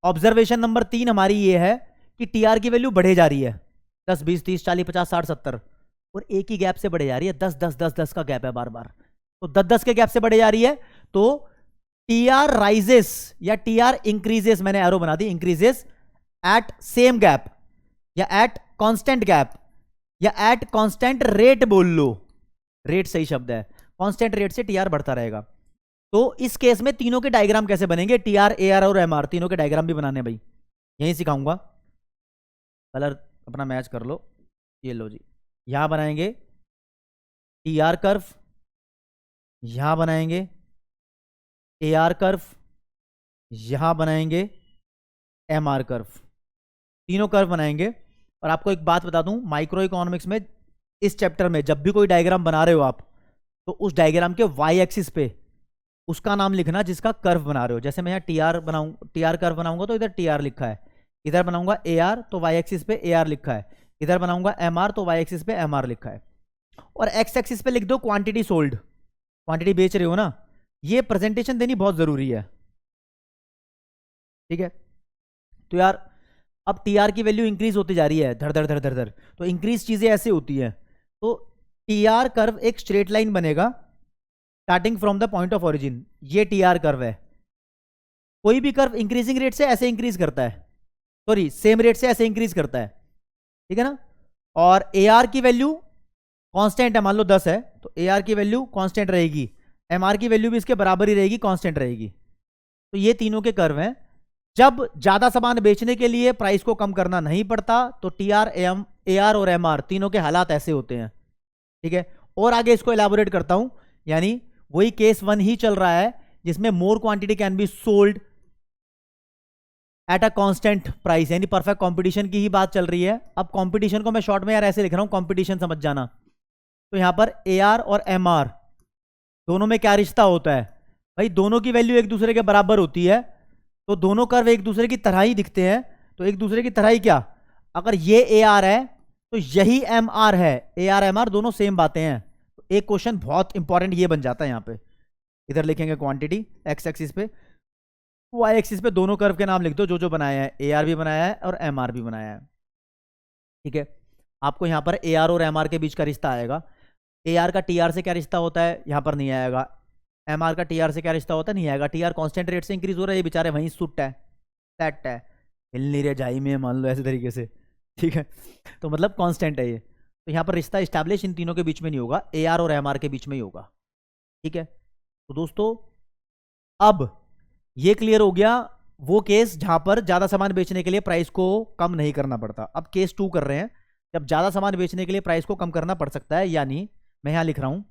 ऑब्जर्वेशन नंबर 3 हमारी ये है कि टीआर की वैल्यू बढ़े जा रही है, 10 20 30 40 50 60 70, और एक ही गैप से बढ़े जा रही है, 10 10 10 10 का गैप है बार बार, तो 10 10 के गैप से बढ़े जा रही है, तो टीआर राइजेस या टीआर इंक्रीजेस, मैंने एरो बना दी, इंक्रीजेस एट सेम गैप या एट कांस्टेंट गैप या एट कांस्टेंट रेट, बोल लो, रेट सही शब्द है, कांस्टेंट रेट से टीआर बढ़ता रहेगा। तो इस केस में तीनों के डायग्राम कैसे बनेंगे, टीआर, एआर और एमआर, तीनों के डायग्राम भी बनाने भाई, यही सिखाऊंगा। कलर अपना मैच कर लो, ये लो जी, यहां बनाएंगे टीआर कर्व, यहां बनाएंगे एआर कर्व, यहां बनाएंगे एमआर कर्व, तीनों कर्व बनाएंगे। और आपको एक बात बता दूं, माइक्रो इकोनॉमिक्स में इस चैप्टर में जब भी कोई डायग्राम बना रहे हो आप, तो उस डायग्राम के वाई एक्सिस पे उसका नाम लिखना जिसका कर्व बना रहे हो। जैसे मैं यहाँ टीआर बनाऊं, टीआर कर्व बनाऊंगा तो इधर टीआर लिखा है, इधर बनाऊंगा एआर तो वाई एक्सिस पे एआर लिखा है, इधर बनाऊंगा एमआर तो वाई एक्सिस पे एमआर लिखा है, और एक्स एक्सिस पे लिख दो क्वांटिटी सोल्ड, क्वांटिटी बेच रहे हो ना। ये प्रेजेंटेशन देनी बहुत जरूरी है, ठीक है। तो यार अब टीआर की वैल्यू इंक्रीज होती जा रही है, धड़ धड़ धड़ धड़ धड़, तो इंक्रीज चीजें ऐसे होती हैं। तो टीआर कर्व एक स्ट्रेट लाइन बनेगा starting from the point of origin, ये टीआर कर्व है। कोई भी कर्व इंक्रीजिंग रेट से ऐसे इंक्रीज करता है, सॉरी सेम रेट से ऐसे इंक्रीज करता है, ठीक है ना। और एआर की वैल्यू कांस्टेंट है, मान लो 10 है तो एआर की वैल्यू कांस्टेंट रहेगी, एमआर की वैल्यू भी इसके बराबर ही रहेगी, कांस्टेंट रहेगी। तो ये तीनों के कर्व हैं। जब ज्यादा सामान बेचने के लिए प्राइस को कम करना नहीं पड़ता, तो टीआर, एआर और एमआर तीनों के हालात ऐसे होते हैं, ठीक है। और आगे इसको एलैबोरेट करता हूं, यानी वही केस 1 ही चल रहा है जिसमें मोर quantity can be sold at a constant price, यानी परफेक्ट कंपटीशन की ही बात चल रही है। अब कंपटीशन को मैं शॉर्ट में यार ऐसे लिख रहा हूं, कंपटीशन समझ जाना। तो यहां पर एआर और एमआर दोनों में क्या रिश्ता होता है भाई, दोनों की वैल्यू एक दूसरे के बराबर होती है, तो दोनों कर्व एक दूसरे की तरह ही दिखते हैं। तो एक दूसरे की तरह ही क्या, अगर ये एआर है तो यही एमआर है, एआर एमआर दोनों सेम बातें हैं। तो एक क्वेश्चन बहुत इंपॉर्टेंट ये बन जाता है, यहां पे इधर लिखेंगे क्वांटिटी एक्स एक्सिस पे, वाई एक्सिस पे दोनों कर्व के नाम लिख दो जो जो बनाया है, एआर भी बनाया है और एमआर भी बनाया है, ठीक है। आपको यहां पर एआर और एमआर के बीच का रिश्ता आएगा। एआर का टीआर से क्या रिश्ता होता है, यहां पर नहीं आएगा। एमआर का टीआर से क्या रिश्ता होता है, नहीं आएगा। टीआर कांस्टेंट रेट से इंक्रीज हो रहा है, ये बेचारे वहीं सुट है, सेट है, हिल नहीं रहे जाई में, मान लो ऐसे तरीके से, ठीक है। तो मतलब कांस्टेंट है ये। तो यहां पर रिश्ता इस्टेब्लिश इन तीनों के बीच में नहीं होगा, एआर और एमआर के बीच में ही होगा, ठीक है, तो दोस्तों अब ये क्लियर हो गया वो केस जहां पर ज्यादा सामान बेचने के लिए प्राइस को कम नहीं करना पड़ता। अब केस 2 कर रहे हैं, जब ज्यादा सामान बेचने के लिए प्राइस को कम करना पड़ सकता है, यानी मैं यहां लिख रहा हूं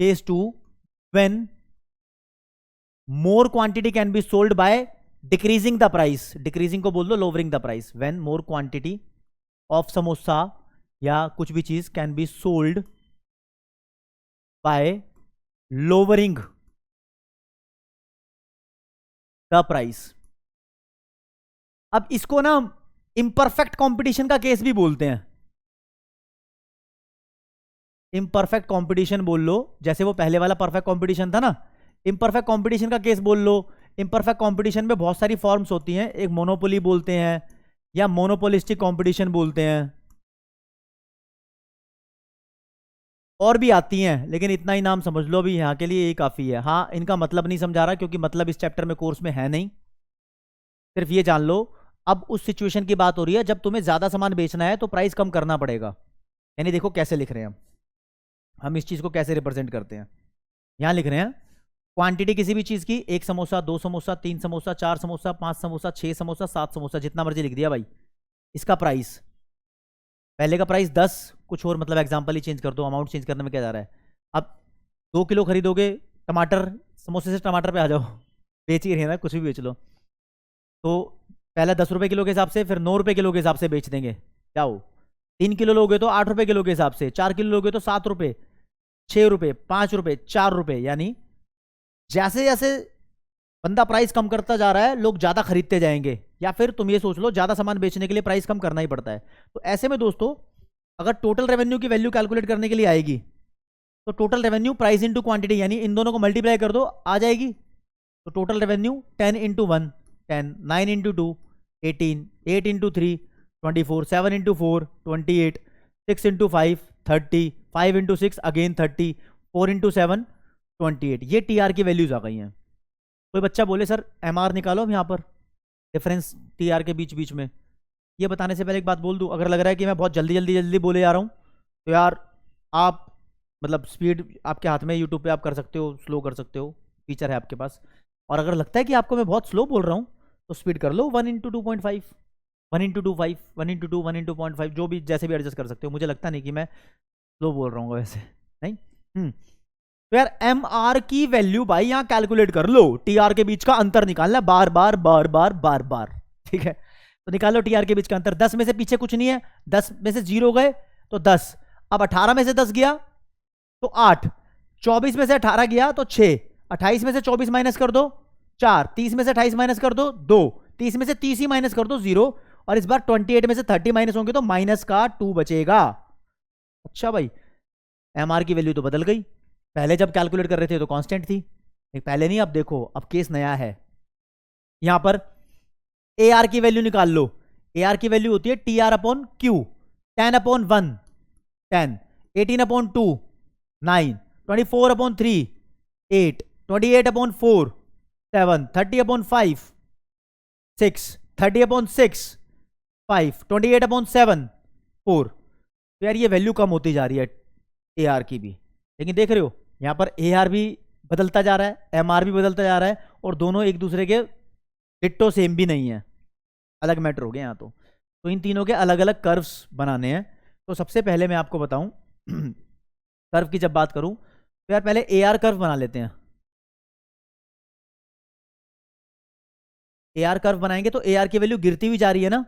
case 2 when more quantity can be sold by decreasing the price, decreasing को बोल दो lowering the price, when more quantity of samosa या कुछ भी चीज can be sold by lowering the price. अब इसको ना इम्परफेक्ट कंपटीशन का केस भी बोलते हैं, इम्परफेक्ट कंपटीशन बोल लो, जैसे वो पहले वाला परफेक्ट कंपटीशन था ना, इम्परफेक्ट कंपटीशन का केस बोल लो। इम्परफेक्ट कंपटीशन में बहुत सारी फॉर्म्स होती हैं, एक मोनोपोली बोलते हैं या मोनोपोलिस्टिक कंपटीशन बोलते हैं, और भी आती हैं, लेकिन इतना ही नाम समझ लो अभी यहाँ के लिए, ये काफी है। हाँ, इनका मतलब नहीं समझा रहा क्योंकि मतलब इस चैप्टर में कोर्स में है नहीं, सिर्फ ये जान लो अब उस सिचुएशन की बात हो रही है जब तुम्हें ज्यादा सामान बेचना है तो प्राइस कम करना पड़ेगा। यानी देखो कैसे लिख रहे हैं हम इस चीज को कैसे रिप्रेजेंट करते हैं। यहां लिख रहे हैं क्वांटिटी किसी भी चीज की, 1 समोसा, 2 समोसा, 3 समोसा, 4 समोसा, 5 समोसा, 6 समोसा, 7 समोसा, जितना मर्जी लिख दिया भाई। इसका प्राइस, पहले का प्राइस 10, कुछ और मतलब एग्जांपल ही चेंज कर दो, अमाउंट चेंज करने में क्या जा रहा है। अब 2 किलो खरीदोगे टमाटर, समोसे से टमाटर पे आ जाओ, बेच ही रहे ना, कुछ भी बेच लो। तो पहले 10 रुपए किलो के हिसाब से, फिर 9 रुपए किलो के हिसाब से बेच देंगे। जाओ 3 किलो लोगे तो 8 रुपए किलो के हिसाब से, 4 किलो लोगे तो 7 रुपए, 6 रुपए, 5 रुपए, 4 रुपए। यानी जैसे जैसे बंदा प्राइस कम करता जा रहा है लोग ज्यादा खरीदते जाएंगे, या फिर तुम ये सोच लो ज्यादा सामान बेचने के लिए प्राइस कम करना ही पड़ता है। तो ऐसे में दोस्तों अगर टोटल रेवेन्यू की वैल्यू कैलकुलेट करने के लिए आएगी तो total revenue price into quantity, यानी इन दोनों को मल्टीप्लाई कर दो आ जाएगी। तो total revenue 10 into 1 10, 9 into 2 18, 8 into 3 24, 7 into 4 28, 6 into 5 30, 5 into 6 again 30, 4 into 7 28। ये टीआर की वैल्यूज आ गई हैं। कोई बच्चा बोले सर एमआर निकालो हम यहाँ पर, डिफरेंस टीआर के बीच बीच में। ये बताने से पहले एक बात बोल दूं, अगर लग रहा है कि मैं बहुत जल्दी जल्दी जल्दी बोले जा रहा हूँ तो यार आप मतलब स्पीड आपके हाथ में, यूट्यूब पे आप कर सकते हो, स्लो कर सकते हो, फीचर है आपके पास। और अगर लगता है कि आपको मैं बहुत स्लो बोल रहा हूँ तो स्पीड कर लो 1 इंटू 2.5, 1 इंटू 2 5, 1 इंटू 2 1 इंटू 0.5, जो भी जैसे भी एडजस्ट कर सकते हो। मुझे लगता नहीं कि मैं स्लो बोल रहा हूँ वैसे, नहीं। तो यार एम आर की वैल्यू भाई यहां कैलकुलेट कर लो, टी आर के बीच का अंतर निकालना बार बार बार बार बार बार, ठीक है। तो निकालो टी आर के बीच का अंतर, 10 में से पीछे कुछ नहीं है, 10 में से 0 गए तो 10, अब 18 में से 10 गया तो 8, 24 में से 18 गया तो 6, 28 में से 24 माइनस कर दो 4, 30 में से 28 माइनस कर दो 2, 30 में से 30 ही माइनस कर दो 0, और इस बार 28 में से 30 माइनस होंगे तो माइनस का 2 बचेगा। अच्छा भाई, एम आर की वैल्यू तो बदल गई, पहले जब कैलकुलेट कर रहे थे तो कांस्टेंट थी, पहले नहीं, अब देखो अब केस नया है। यहां पर ए आर की वैल्यू निकाल लो, ए आर की वैल्यू होती है T R upon Q, 10 upon 1 10, 18 upon 2 9, 24 upon 3 8, 28 upon 4 7, 30 upon 5 6, 30 upon 6 5, 28 upon 7 4। तो यार ये वैल्यू कम होती जा रही है ए आर की भी, लेकिन देख रहे हो यहां पर ए आर भी बदलता जा रहा है, एम आर भी बदलता जा रहा है, और दोनों एक दूसरे के डिट्टो सेम भी नहीं है, अलग मैटर हो गए यहाँ। तो इन तीनों के अलग अलग कर्व्स बनाने हैं। तो सबसे पहले मैं आपको बताऊं कर्व की जब बात करूं तो यार पहले ए आर कर्व बना लेते हैं। ए आर कर्व बनाएंगे तो ए आर की वैल्यू गिरती हुई जा रही है ना,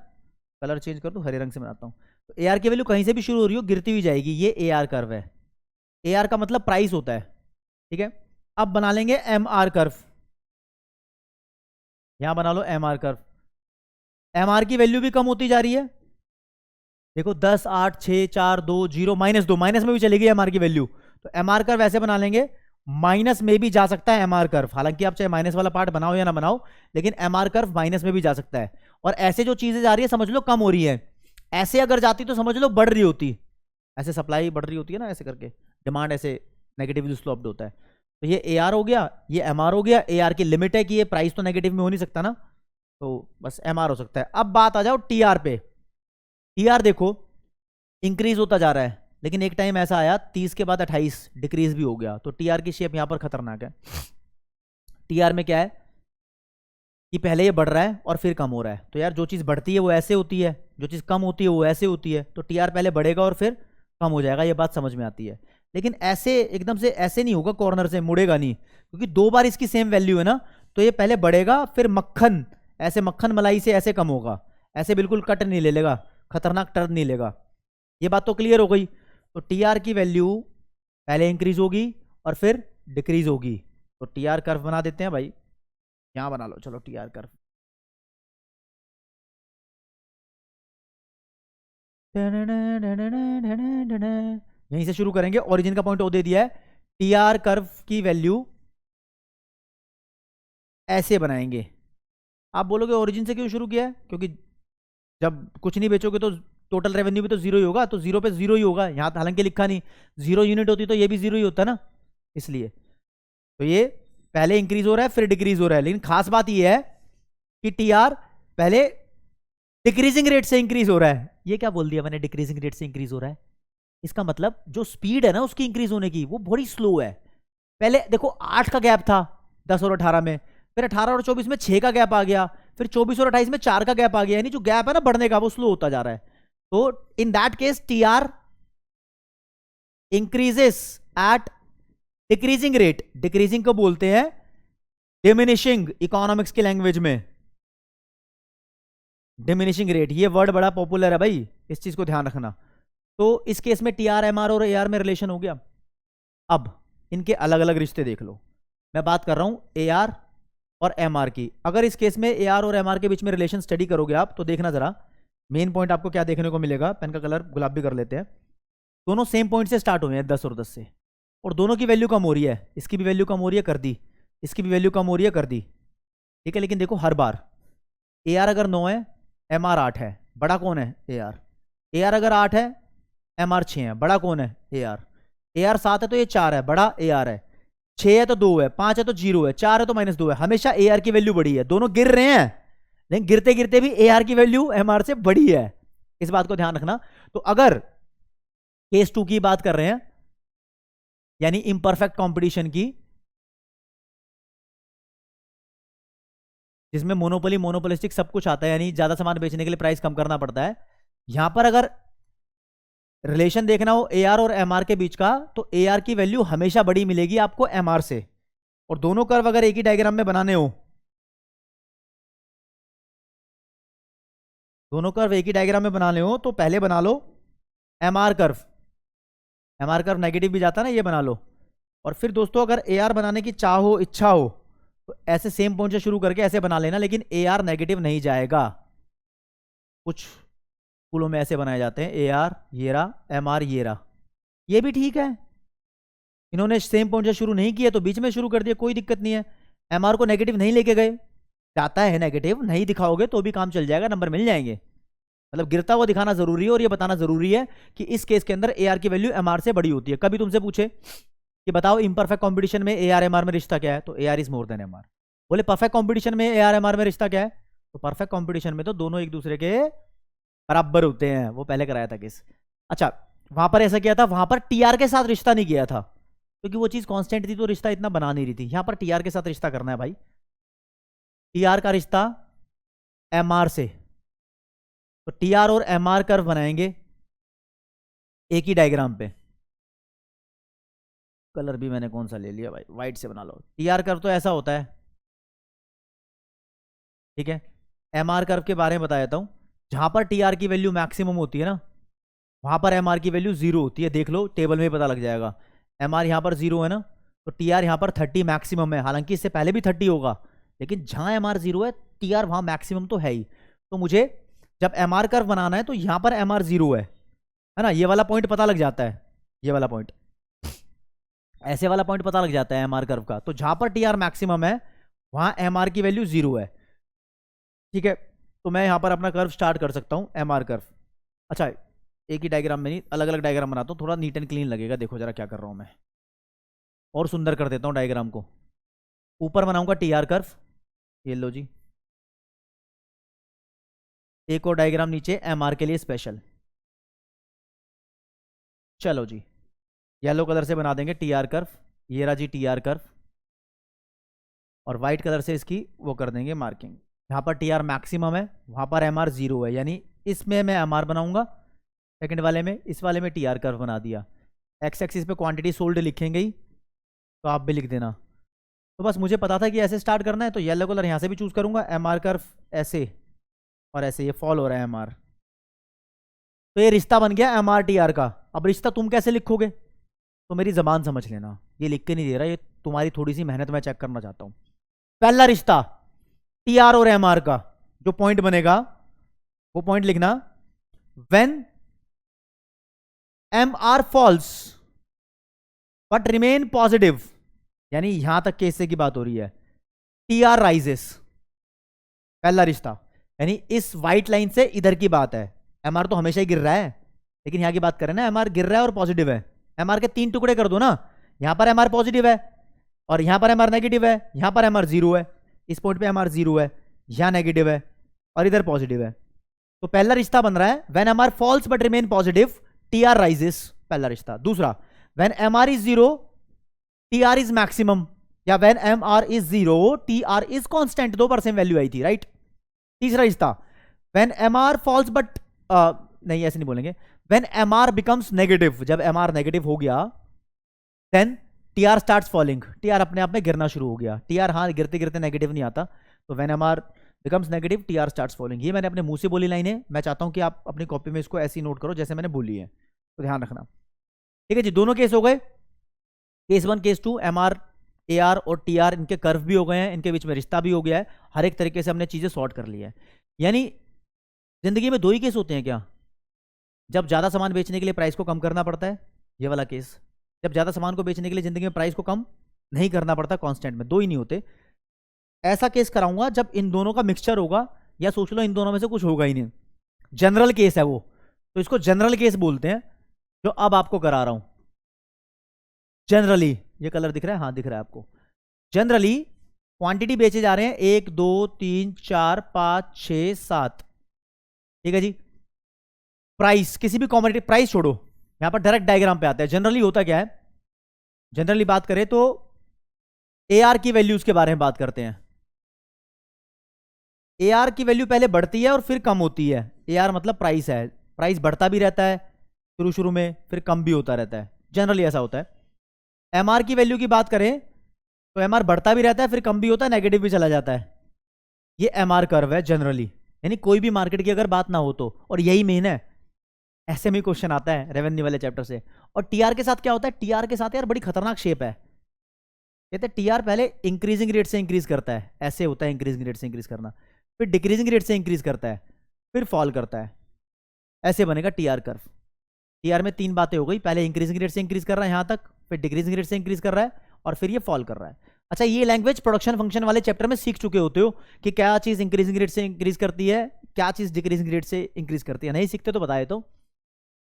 कलर चेंज कर दो, हरे रंग से बनाता हूं। तो ए आर की वैल्यू कहीं से भी शुरू हो रही हो गिरती हुई जाएगी, ये ए आर कर्व है। ए आर का मतलब प्राइस होता है, ठीक है। अब बना लेंगे एम आर कर्व, यहां बना लो M R curve. M R की वैल्यू भी कम होती जा रही है, देखो 10 8 6 4 2 0 -2, माइनस में भी चलेगी एम आर की वैल्यू। तो एम आर कर्व ऐसे बना लेंगे, माइनस में भी जा सकता है एम आर कर्व, हालांकि आप चाहे माइनस वाला पार्ट बनाओ या ना बनाओ, लेकिन एम आर कर्व माइनस में भी जा सकता है। और ऐसे जो चीजें जा रही है समझ लो कम हो रही है, ऐसे अगर जाती तो समझ लो बढ़ रही होती, ऐसे सप्लाई बढ़ रही होती है ना, ऐसे करके डिमांड ऐसे नेगेटिवली स्लोप्ड होता है। तो ये ए आर हो गया, ये एम आर हो गया। ए आर की लिमिट है कि ये प्राइस तो नेगेटिव में हो नहीं सकता ना, तो बस एम आर हो सकता है। अब बात आ जाओ टी आर पे, टी आर देखो इंक्रीज होता जा रहा है, लेकिन एक टाइम ऐसा आया 30 के बाद 28 डिक्रीज भी हो गया, तो टीआर की शेप यहां पर खतरनाक है। टीआर में क्या है कि पहले ये बढ़ रहा है और फिर कम हो रहा है, तो यार जो चीज़ बढ़ती है वो ऐसे होती है, जो चीज़ कम होती है वो ऐसे होती है, तो टीआर पहले बढ़ेगा और फिर कम हो जाएगा, ये बात समझ में आती है। लेकिन ऐसे एकदम से ऐसे नहीं होगा, कॉर्नर से मुड़ेगा नहीं, क्योंकि 2 बार इसकी सेम वैल्यू है ना, तो ये पहले बढ़ेगा फिर मक्खन, ऐसे मक्खन मलाई से ऐसे कम होगा, ऐसे बिल्कुल कट नहीं ले लेगा, खतरनाक टर्न नहीं लेगा। ये बात तो क्लियर हो गई। तो टीआर की वैल्यू पहले इंक्रीज होगी और फिर डिक्रीज होगी। तो टीआर कर्व बना देते हैं भाई, यहां बना लो, चलो टीआर कर्व। यहीं से शुरू करेंगे, ओरिजिन का पॉइंट ओ दे दिया है। टीआर कर्व की वैल्यू ऐसे बनाएंगे। आप बोलोगे ओरिजिन से क्यों शुरू किया है, क्योंकि जब कुछ नहीं बेचोगे तो टोटल रेवेन्यू भी तो जीरो ही होगा, तो जीरो पे जीरो ही होगा। यहां हालांकि लिखा नहीं, 0 यूनिट होती तो ये भी जीरो ही होता ना, इसलिए। तो ये पहले इंक्रीज हो रहा है फिर डिक्रीज हो रहा है, लेकिन खास बात ये है कि टीआर पहले डिक्रीजिंग रेट से इंक्रीज हो रहा है। ये क्या बोल दिया मैंने, डिक्रीजिंग रेट से इंक्रीज हो रहा है, इसका मतलब जो स्पीड है ना उसकी इंक्रीज होने की वो बड़ी स्लो है। पहले देखो 8 का गैप था 10 और 18 में, फिर 18 और 24 में 6 का गैप आ गया, फिर 24 और 28 में 4 का गैप आ गया, यानी जो गैप है ना बढ़ने का वो स्लो होता जा रहा है। तो in that case TR increases at decreasing rate. Decreasing को बोलते हैं डिमिनिशिंग, इकोनॉमिक्स की लैंग्वेज में डिमिनिशिंग रेट। ये वर्ड बड़ा पॉपुलर है भाई, इस चीज को ध्यान रखना। तो इस केस में टीआर एमआर और एआर में रिलेशन हो गया। अब इनके अलग अलग रिश्ते देख लो, मैं बात कर रहा हूं एआर और एमआर की। अगर इस केस में एआर और एमआर के बीच में रिलेशन स्टडी करोगे आप, तो देखना जरा मेन पॉइंट आपको क्या देखने को मिलेगा। पेन का कलर गुलाबी कर लेते हैं। दोनों सेम पॉइंट से स्टार्ट हुए हैं 10 और 10 से, और दोनों की वैल्यू कम हो रही है। इसकी भी वैल्यू कम हो रही है, कर दी, इसकी भी वैल्यू कम हो रही है, कर दी, ठीक है। लेकिन देखो हर बार एआर अगर 9 है एमआर 8 है, बड़ा कौन है, एआर। एआर अगर 8 है एमआर 6 है, बड़ा कौन है, एआर। एआर 7 है तो ये 4 है, बड़ा एआर है। 6 है तो 2 है, 5 है तो 0 है, 4 है तो -2 है। हमेशा एआर की वैल्यू बड़ी है, दोनों गिर रहे हैं लेकिन गिरते गिरते भी एआर की वैल्यू एमआर से बड़ी है, इस बात को ध्यान रखना। तो अगर केस 2 की बात कर रहे हैं, यानी इम्परफेक्ट कंपटीशन की, जिसमें मोनोपोली मोनोपोलिस्टिक सब कुछ आता है, यानी ज्यादा सामान बेचने के लिए प्राइस कम करना पड़ता है। यहां पर अगर रिलेशन देखना हो एआर और एमआर के बीच का, तो एआर की वैल्यू हमेशा बड़ी मिलेगी आपको एमआर से। और दोनों कर्व अगर एक ही डायग्राम में बनाने हो, दोनों कर्व एक ही डायग्राम में बनाने हो, तो पहले बना लो MR curve. MR curve negative भी जाता है ना, ये बना लो। और फिर दोस्तों अगर एआर बनाने की चाह हो, इच्छा हो, तो ऐसे सेम पॉइंट से शुरू करके ऐसे बना लेना, लेकिन एआर नेगेटिव नहीं जाएगा। कुछ स्कूलों में ऐसे बनाए जाते हैं, एआर ये रहा, एमआर ये रहा, ये भी ठीक है। इन्होंने सेम पॉइंट से शुरू नहीं किया तो बीच में शुरू कर दिया, कोई दिक्कत नहीं है। एमआर को नेगेटिव नहीं लेके गए, जाता है नेगेटिव, नहीं दिखाओगे तो भी काम चल जाएगा, नंबर मिल जाएंगे। मतलब गिरता हुआ दिखाना जरूरी है, और ये बताना जरूरी है कि इस केस के अंदर एआर की वैल्यू एमआर से बड़ी होती है। कभी तुमसे पूछे कि बताओ इम्परफेक्ट कंपटीशन में एआर एमआर में रिश्ता क्या है, तो AR is more then MR. बोले परफेक्ट कंपटीशन में एआर एमआर में रिश्ता क्या है, तो परफेक्ट कंपटीशन में तो दोनों एक दूसरे के बराबर होते हैं। वो पहले कराया था केस। अच्छा, वहां पर ऐसा किया था, वहां पर टीआर के साथ रिश्ता नहीं किया था, क्योंकि वो चीज कांस्टेंट थी तो रिश्ता इतना बना नहीं रही थी। यहां पर टीआर के साथ रिश्ता करना है भाई, टीआर का रिश्ता एमआर से। तो टीआर और एमआर कर्व बनाएंगे एक ही डायग्राम पे। कलर भी मैंने कौन सा ले लिया भाई, व्हाइट से बना लो। टीआर कर्व तो ऐसा होता है, ठीक है। एमआर कर्व के बारे में बता देता हूं। जहां पर टीआर की वैल्यू मैक्सिमम होती है ना, वहां पर एमआर की वैल्यू 0 होती है। देख लो टेबल में पता लग जाएगा। एमआर यहां पर 0 है ना, तो टीआर यहां पर 30 मैक्सिमम है। हालांकि इससे पहले भी 30 होगा, लेकिन जहां एमआर 0 है टीआर वहां मैक्सिमम तो है ही। तो मुझे जब एमआर कर्व बनाना है तो यहां पर एमआर 0 है ना, ये वाला पॉइंट पता लग जाता है, ये वाला पॉइंट, ऐसे वाला पॉइंट पता लग जाता है एमआर कर्व का। तो जहां पर टीआर मैक्सिमम है वहां एमआर की वैल्यू 0 है, ठीक है। तो मैं यहां पर अपना कर्व स्टार्ट कर सकता हूं, एमआर कर्व। अच्छा, एक ही डायग्राम में नहीं, अलग अलग डायग्राम बनाता हूं, थोड़ा नीट एंड क्लीन लगेगा। देखो जरा क्या कर रहा हूं मैं, और सुंदर कर देता हूं डायग्राम को। ऊपर बनाऊंगा टीआर कर्व, ये लो जी। एक और डायग्राम नीचे एमआर के लिए स्पेशल। चलो जी, येलो कलर से बना देंगे टीआर कर्व, ये रहा जी टीआर कर्व, और व्हाइट कलर से इसकी वो कर देंगे मार्किंग। यहाँ पर टीआर मैक्सिमम है, वहाँ पर एमआर 0 है, यानी इसमें मैं एमआर बनाऊंगा, सेकंड वाले में, इस वाले में टीआर कर्व बना दिया। एक्स एक्सिस पे क्वांटिटी सोल्ड लिखेंगे ही, तो आप भी लिख देना। तो बस मुझे पता था कि ऐसे स्टार्ट करना है, तो येलो कलर यहाँ से भी चूज करूंगा, एमआर कर्व ऐसे और ऐसे, ये फॉल हो रहा है एमआर, तो ये रिश्ता बन गया एमआर टीआर का। अब रिश्ता तुम कैसे लिखोगे, तो मेरी जबान समझ लेना, ये लिख के नहीं दे रहा, ये तुम्हारी थोड़ी सी मेहनत मैं चेक करना चाहता हूं। पहला रिश्ता टीआर और एमआर का, जो पॉइंट बनेगा वो पॉइंट लिखना, when MR falls but remain positive, यानी यहां तक के हिस्से की बात हो रही है, टीआर राइजेस। पहला रिश्ता, यानी इस व्हाइट लाइन से इधर की बात है, एमआर तो हमेशा ही गिर रहा है, लेकिन यहां की बात करें ना, एमआर गिर रहा है और पॉजिटिव है। एमआर के 3 टुकड़े कर दो ना, यहां पर एमआर पॉजिटिव है और यहां पर एमआर नेगेटिव है, यहां पर एमआर 0 है, इस पॉइंट पे एमआर 0 है, यहां नेगेटिव है और इधर पॉजिटिव है। तो पहला रिश्ता बन रहा है when MR falls but remain positive, TR rises, पहला रिश्ता। दूसरा, when MR is 0 TR is maximum, या when MR is 0 TR is constant, 2% value आई थी, राइट। तीसरा रिश्ता, व्हेन एमआर फॉल्स बट, नहीं ऐसे नहीं बोलेंगे, व्हेन एमआर बिकम्स नेगेटिव, जब एमआर नेगेटिव हो गया, then TR starts falling, TR अपने आप में गिरना शुरू हो गया। टीआर हाँ गिरते गिरते नेगेटिव नहीं आता, तो when MR becomes negative TR starts falling. ये मैंने अपने मुंह से बोली लाइन है, मैं चाहता हूं कि आप अपनी कॉपी में इसको ऐसे नोट करो जैसे मैंने बोली है, तो ध्यान रखना। ठीक है जी, दोनों केस हो गए, केस 1 केस 2, एमआर एआर और टीआर इनके कर्व भी हो गए हैं, इनके बीच में रिश्ता भी हो गया है, हर एक तरीके से हमने चीजें सॉर्ट कर ली है। यानी जिंदगी में 2 ही केस होते हैं क्या, जब ज्यादा सामान बेचने के लिए प्राइस को कम करना पड़ता है, ये वाला केस, जब ज्यादा सामान को बेचने के लिए जिंदगी में प्राइस को कम नहीं करना पड़ता कांस्टेंट में, 2 ही नहीं होते। ऐसा केस कराऊंगा जब इन दोनों का मिक्सचर होगा, या सोच लो इन दोनों में से कुछ होगा ही नहीं, जनरल केस है वो, तो इसको जनरल केस बोलते हैं, जो अब आपको करा रहा हूं। जनरली, ये कलर दिख रहा है, हाँ दिख रहा है आपको। जनरली क्वांटिटी बेचे जा रहे हैं 1 2 3 4 5 6 7, ठीक है जी। प्राइस, किसी भी कॉमोडिटी प्राइस छोड़ो, यहां पर डायरेक्ट डायग्राम पे आता है। जनरली होता क्या है, जनरली बात करें तो एआर की वैल्यूज के बारे में बात करते हैं। एआर की वैल्यू पहले बढ़ती है और फिर कम होती है। एआर मतलब प्राइस है, प्राइस बढ़ता भी रहता है शुरू शुरू में, फिर कम भी होता रहता है, जनरली ऐसा होता है। एमआर की वैल्यू की बात करें तो एमआर बढ़ता भी रहता है, फिर कम भी होता है, नेगेटिव भी चला जाता है। ये एमआर कर्व है जनरली, यानी कोई भी मार्केट की अगर बात ना हो तो, और यही मेन है, ऐसे में क्वेश्चन आता है रेवेन्यू वाले चैप्टर से। और टीआर के साथ क्या होता है, टीआर के साथ यार बड़ी खतरनाक शेप है। कहते हैं टीआर पहले इंक्रीजिंग रेट से इंक्रीज करता है, ऐसे होता है इंक्रीजिंग रेट से इंक्रीज करना, फिर डिक्रीजिंग रेट से इंक्रीज करता है, फिर फॉल करता है, ऐसे बनेगा टीआर कर्व। टीआर में 3 बातें हो गई, पहले इंक्रीजिंग रेट से इंक्रीज कर रहा है यहां तक, फिर डिक्रीजिंग रेट से इंक्रीज कर रहा है, और फिर ये फॉल कर रहा है। अच्छा, ये लैंग्वेज प्रोडक्शन फंक्शन वाले चैप्टर में सीख चुके होते हो कि क्या चीज इंक्रीजिंग रेट से इंक्रीज करती है, क्या चीज डिक्रीजिंग रेट से इंक्रीज करती है। नहीं सीखते तो बताए, तो